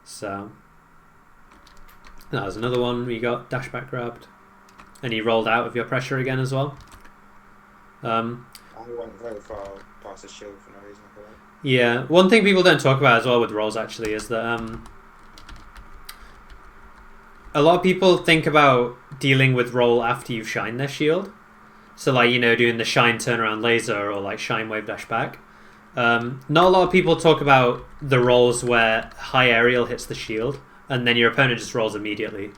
So that was another one where you got dash back grabbed, and he rolled out of your pressure again as well. I went very far past the shield for no reason. I feel like. Yeah, one thing people don't talk about as well with rolls actually is that a lot of people think about dealing with roll after you've shined their shield. So like, doing the shine turnaround laser or like shine wave dash back. Not a lot of people talk about the rolls where high aerial hits the shield and then your opponent just rolls immediately.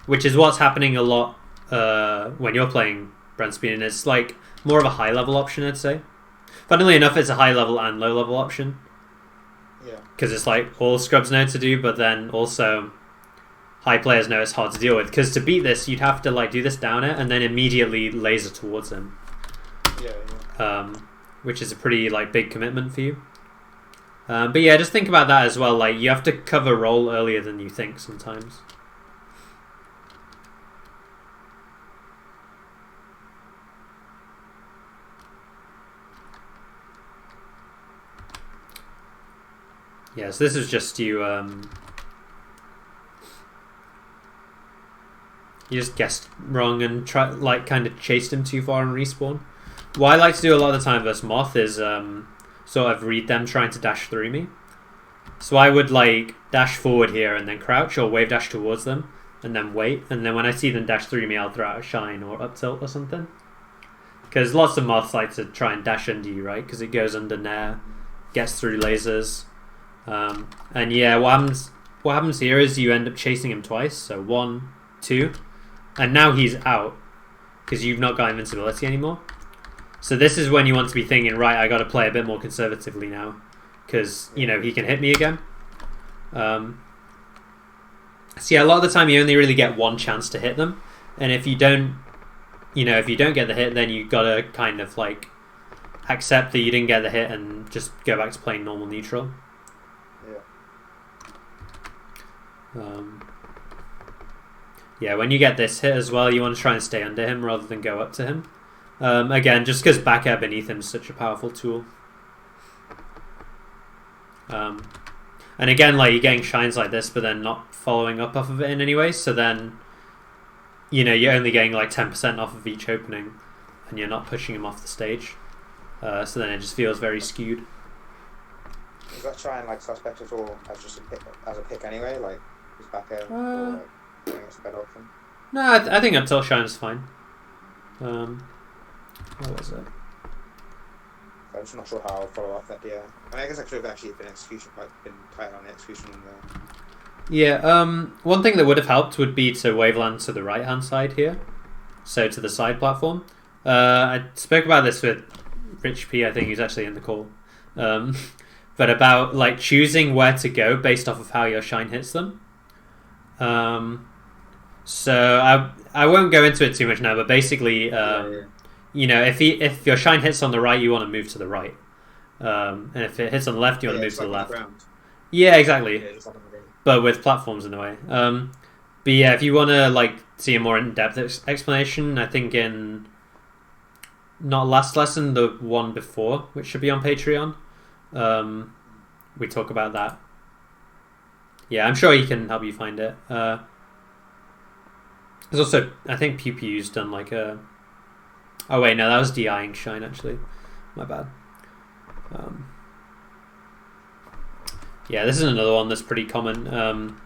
Which is what's happening a lot when you're playing Brent Speed, and it's like more of a high level option, I'd say. Funnily enough, it's a high level and low level option. Yeah. Because it's like all scrubs know to do, but then also high players know it's hard to deal with. Because to beat this, you'd have to like do this down it and then immediately laser towards him. Yeah. Which is a pretty like big commitment for you. But yeah, just think about that as well. Like you have to cover roll earlier than you think sometimes. Yeah, so this is just you. You just guessed wrong and kind of chased him too far and respawn. What I like to do a lot of the time versus Moth is sort of read them trying to dash through me. So I would like dash forward here and then crouch or wave dash towards them and then wait. And then when I see them dash through me, I'll throw out a shine or up tilt or something. Because lots of Moths like to try and dash under you, right? Because it goes under Nair, gets through lasers. And yeah, what happens here is you end up chasing him twice. So 1, 2, and now he's out because you've not got invincibility anymore. So this is when you want to be thinking, right, I got to play a bit more conservatively now because he can hit me again. So yeah, a lot of the time you only really get one chance to hit them, and if you don't get the hit, then you got to kind of like accept that you didn't get the hit and just go back to playing normal neutral. Yeah, when you get this hit as well, you want to try and stay under him rather than go up to him. Again, just because back air beneath him is such a powerful tool. And again, like, you're getting shines like this, but then not following up off of it in any way. So then, you're only getting like 10% off of each opening, and you're not pushing him off the stage. So then it just feels very skewed. Is that shine like suspect at all as just a pick anyway? Like, is back air or like, I think it's a better option? No, I think up tilt shine is fine. What was it? I'm just not sure how I'll follow up that. Yeah, I guess I could have actually been tight on the execution. Yeah. One thing that would have helped would be to waveland to the right hand side here, so to the side platform. I spoke about this with Rich P. I think he's actually in the call. But about like choosing where to go based off of how your shine hits them. So I won't go into it too much now, but basically, if your shine hits on the right, you want to move to the right, and if it hits on the left, you want to move to the left. Yeah, exactly. Yeah, but with platforms in the way. But yeah, if you want to like see a more in-depth explanation, I think in not last lesson, the one before, which should be on Patreon, we talk about that. Yeah, I'm sure he can help you find it. There's also, I think Pew Pew's done like a... Oh wait, no, that was DIing shine actually. My bad. Yeah, this is another one that's pretty common.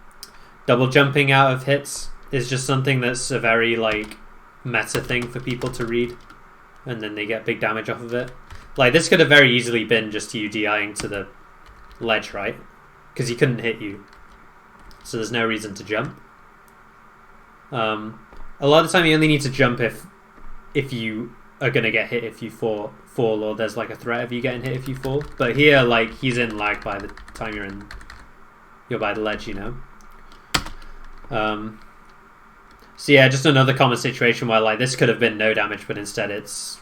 Double jumping out of hits is just something that's a very like meta thing for people to read, and then they get big damage off of it. Like, this could have very easily been just you DIing to the ledge, right? Because he couldn't hit you, so there's no reason to jump. A lot of the time you only need to jump if you are going to get hit if you fall, or there's like a threat of you getting hit if you fall. But here, like, he's in lag by the time you're by the ledge, So yeah, just another common situation where like this could have been no damage, but instead it's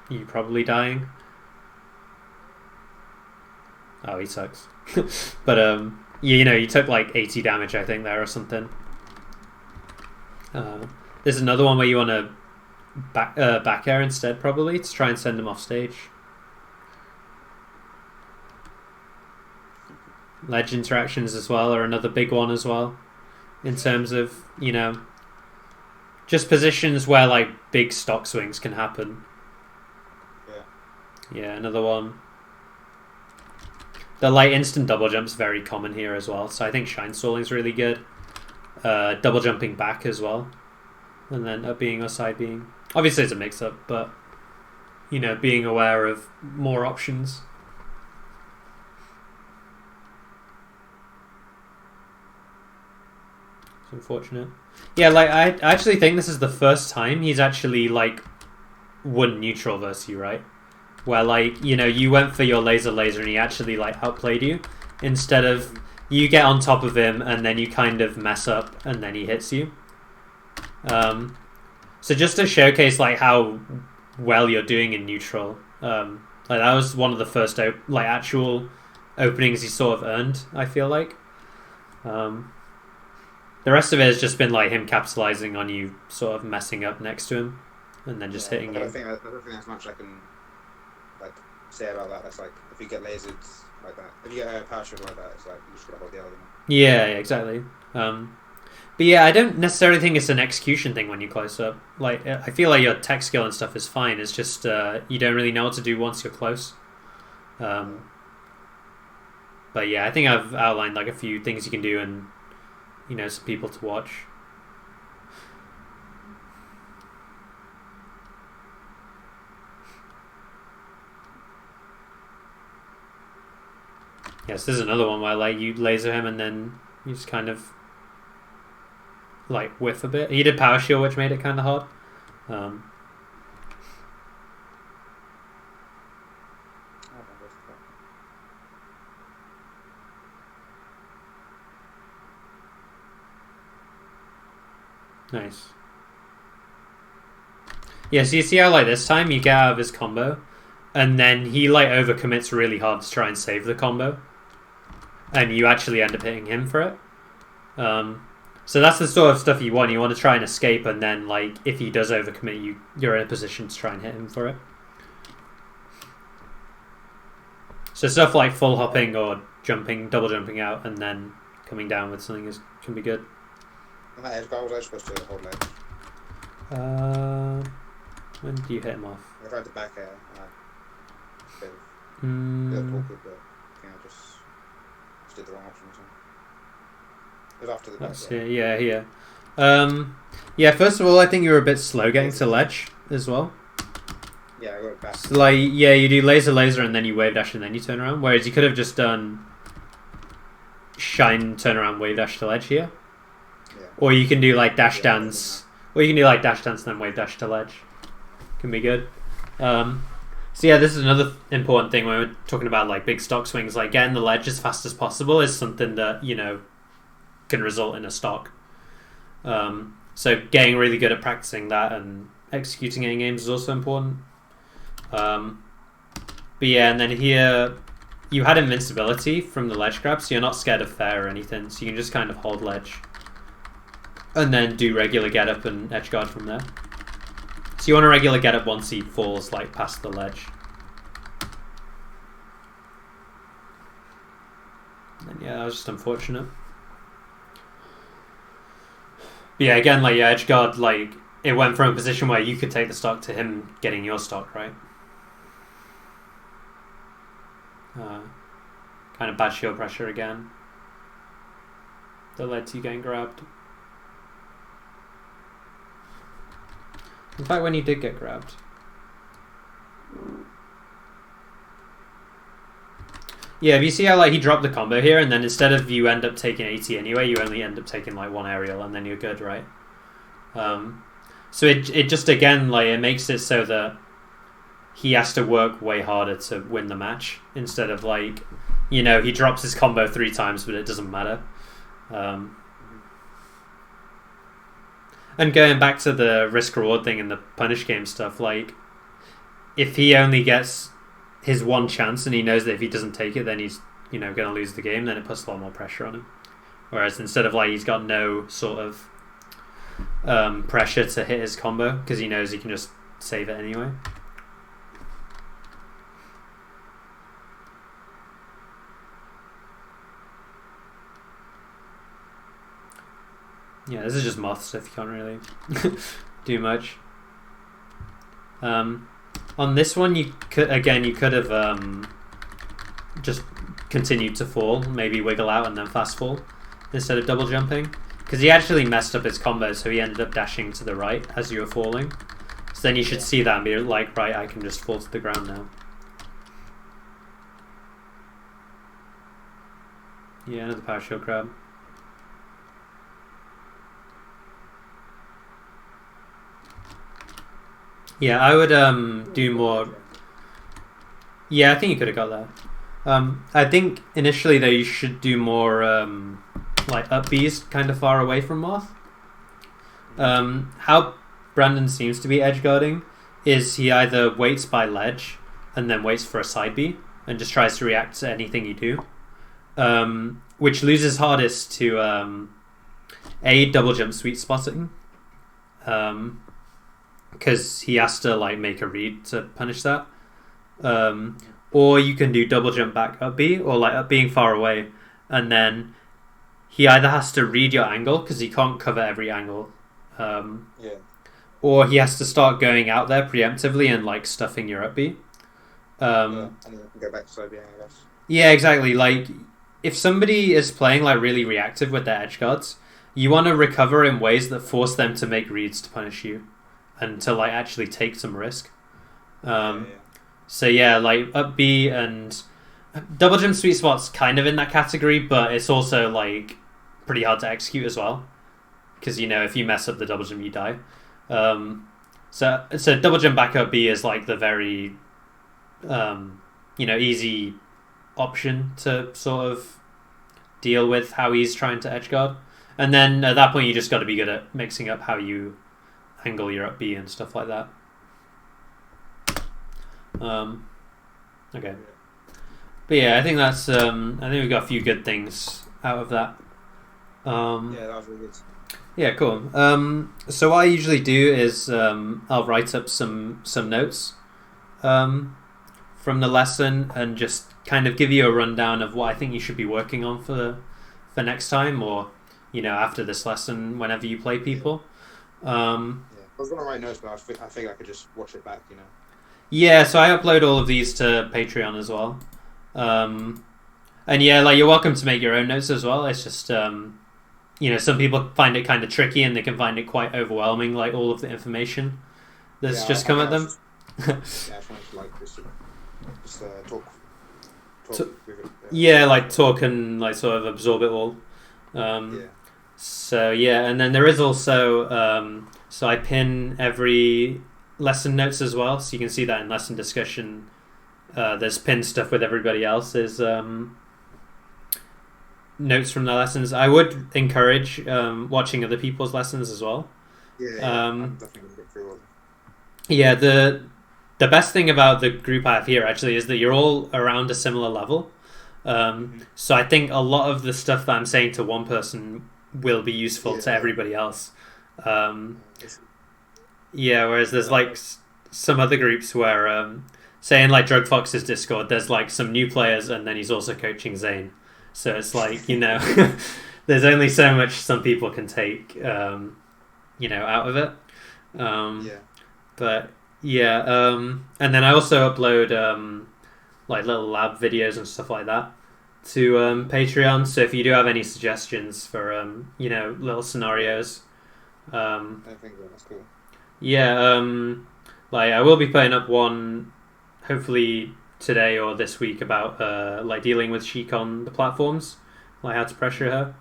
you probably dying. Oh, he sucks. But you took like 80 damage, I think, there or something. There's another one where you want to back air instead, probably, to try and send him off stage. Ledge interactions as well are another big one as well, in terms of, just positions where like big stock swings can happen. Yeah, another one. The like instant double jump's very common here as well, so I think shine stalling's really good. Double jumping back as well, and then up being or side being. Obviously it's a mix up, but being aware of more options. It's unfortunate. Yeah, like I actually think this is the first time he's actually like won neutral versus you, right? Where like, you went for your laser and he actually like outplayed you, instead of you get on top of him and then you kind of mess up and then he hits you. So just to showcase like how well you're doing in neutral, like that was one of the first actual openings he sort of earned, I feel like. The rest of it has just been like him capitalizing on you sort of messing up next to him and then just hitting you. I don't think there's much I can like say about that. That's like, if you get lasered like that, if you get a power shift like that, it's like you just gotta hold the argument. Yeah, exactly. But yeah, I don't necessarily think it's an execution thing when you close up. Like, I feel like your tech skill and stuff is fine. It's just you don't really know what to do once you're close. But yeah, I think I've outlined like a few things you can do and some people to watch. Yes, this is another one where like you laser him and then you just kind of like whiff a bit. He did power shield, which made it kind of hard. Nice. Yeah, so you see how like this time you get out of his combo and then he like overcommits really hard to try and save the combo and you actually end up hitting him for it. So that's the sort of stuff you want. You want to try and escape, and then like if he does overcommit, you're in a position to try and hit him for it. So stuff like full hopping or jumping, double jumping out, and then coming down with something can be good. And that edge guy, was I supposed to hold ledge? When do you hit him off? I tried the back air. But I think I just did the wrong option or something. It was after the back air. Yeah. Yeah, first of all, I think you were a bit slow getting to ledge as well. Yeah, I got back. So, like, yeah, you do laser, and then you wave dash, and then you turn around. Whereas you could have just done shine, turn around, wave dash to ledge here. Yeah. Or you can do like dash dance. Or you can do like dash dance and then wave dash to ledge. Can be good. So yeah, this is another important thing when we're talking about like big stock swings. Like getting the ledge as fast as possible is something that, you know, can result in a stock. So getting really good at practicing that and executing it in games is also important. But yeah, and then here you had invincibility from the ledge grab, so you're not scared of fair or anything, so you can just kind of hold ledge and then do regular get up and edge guard from there. So you want a regular get up once he falls like past the ledge. And yeah, that was just unfortunate. But yeah, again, like your edge guard, like it went from a position where you could take the stock to him getting your stock, right? Kind of bad shield pressure again that led to you getting grabbed. In fact, when you did get grabbed, yeah, if you see how like he dropped the combo here, and then instead of you end up taking 80 anyway, you only end up taking like one aerial, and then you're good, right? So it just again like it makes it so that he has to work way harder to win the match instead of like, you know, he drops his combo 3 times, but it doesn't matter. And going back to the risk reward thing and the punish game stuff, like if he only gets his one chance and he knows that if he doesn't take it, then he's, you know, going to lose the game, then it puts a lot more pressure on him. Whereas instead of like he's got no sort of pressure to hit his combo because he knows he can just save it anyway. Yeah, this is just moth stuff. You can't really do much. On this one, you could have just continued to fall, maybe wiggle out and then fast fall instead of double jumping, because he actually messed up his combo, so he ended up dashing to the right as you were falling. So then you should see that and be like, right, I can just fall to the ground now. Yeah, another power shield grab. Yeah, I would do more. Yeah, I think you could have got that. I think initially though you should do more like up Bs kind of far away from Moth. How Brandon seems to be edge guarding is he either waits by ledge and then waits for a side B and just tries to react to anything you do, which loses hardest to A, double jump sweet spotting, because he has to like make a read to punish that, or you can do double jump back up B, or like up being far away, and then he either has to read your angle because he can't cover every angle, or he has to start going out there preemptively and like stuffing your up B. And then go back to side B, I guess. Yeah, exactly. Like if somebody is playing like really reactive with their edge guards, you want to recover in ways that force them to make reads to punish you and to like actually take some risk. So yeah, like up B and double jump sweet spot's kind of in that category, but it's also like pretty hard to execute as well, because you know if you mess up the double jump you die. So double jump back up B is like the very easy option to sort of deal with how he's trying to edge guard, and then at that point you just got to be good at mixing up how you angle your up B and stuff like that. Okay, but yeah, I think that's I think we've got a few good things out of that. Yeah, that was really good. Yeah, cool. So what I usually do is I'll write up some notes from the lesson and just kind of give you a rundown of what I think you should be working on for next time, or after this lesson whenever you play people. Yeah, I was gonna write notes, but I figured I could just watch it back. Yeah, so I upload all of these to Patreon as well. And yeah, like you're welcome to make your own notes as well. It's just some people find it kind of tricky and they can find it quite overwhelming, like all of the information that's just come at them. Yeah, I just wanted to like just talk with it. Yeah, like talk and like sort of absorb it all. So yeah, and then there is also so I pin every lesson notes as well, so you can see that in lesson discussion. There's pinned stuff with everybody else's notes from the lessons. I would encourage watching other people's lessons as well. I'm definitely gonna look through all. Yeah, the best thing about the group I have here actually is that you're all around a similar level. So I think a lot of the stuff that I'm saying to one person will be useful to everybody else. Whereas there's like some other groups where, say in like Drug Fox's Discord, there's like some new players and then he's also coaching Zane. So it's like, there's only so much some people can take, out of it. But yeah, and then I also upload like little lab videos and stuff like that to Patreon. So if you do have any suggestions for little scenarios, I think that's cool. Yeah, like I will be putting up one hopefully today or this week about like dealing with Sheik on the platforms, like how to pressure her.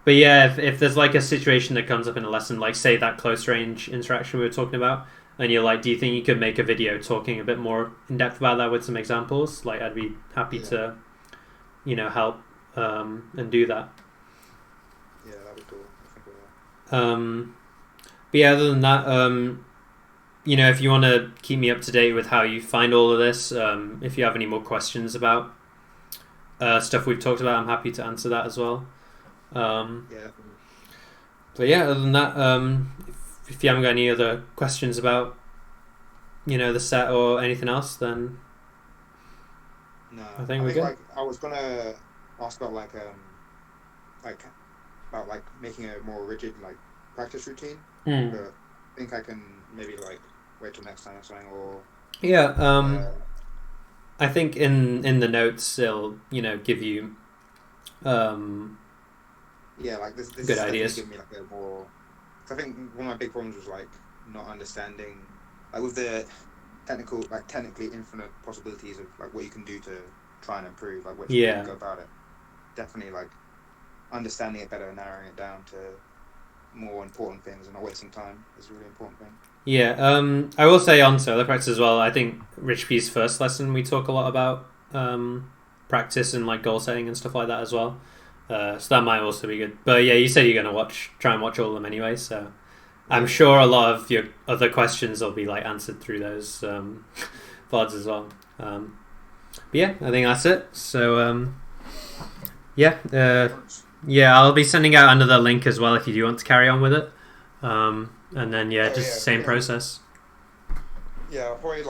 But yeah, if there's like a situation that comes up in a lesson, like say that close range interaction we were talking about, and you're like, do you think you could make a video talking a bit more in depth about that with some examples? Like, I'd be happy to, help and do that. Yeah, that'd be cool. I think but yeah, other than that, if you want to keep me up to date with how you find all of this, if you have any more questions about stuff we've talked about, I'm happy to answer that as well. But yeah, other than that, if you haven't got any other questions about, the set or anything else, then no, I think we're good. Like, I was gonna ask about about making a more rigid practice routine, but I think I can maybe wait till next time or something. Or I think in the notes it'll give you this good ideas. Give me a more. Cause I think one of my big problems was not understanding with the technically infinite possibilities of what you can do to try and improve, what you can go about it. Definitely understanding it better and narrowing it down to more important things and not wasting time is a really important thing. Yeah, I will say on solo practice as well, I think Rich P's first lesson we talk a lot about practice and goal setting and stuff like that as well. So that might also be good. But yeah, you said you're going to try and watch all of them anyway, so I'm sure a lot of your other questions will be answered through those VODs as well. But yeah, I think that's it. So I'll be sending out another link as well if you do want to carry on with it. And then same process. Yeah, I'll probably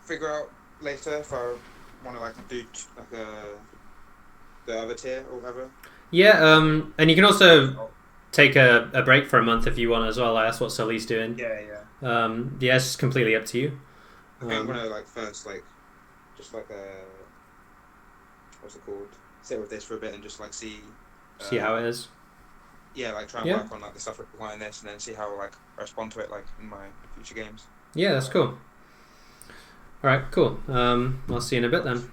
figure out later if I want to do the other tier or whatever. Yeah, and you can also take a break for a month if you want as well. That's what Sully's doing. Yeah. It's completely up to you. I think I'm gonna first just what's it called? Sit with this for a bit and just see how it is. Yeah, try and work on the stuff behind this, and then see how I respond to it in my future games. Yeah, that's cool. All right, cool. I'll see you in a bit then.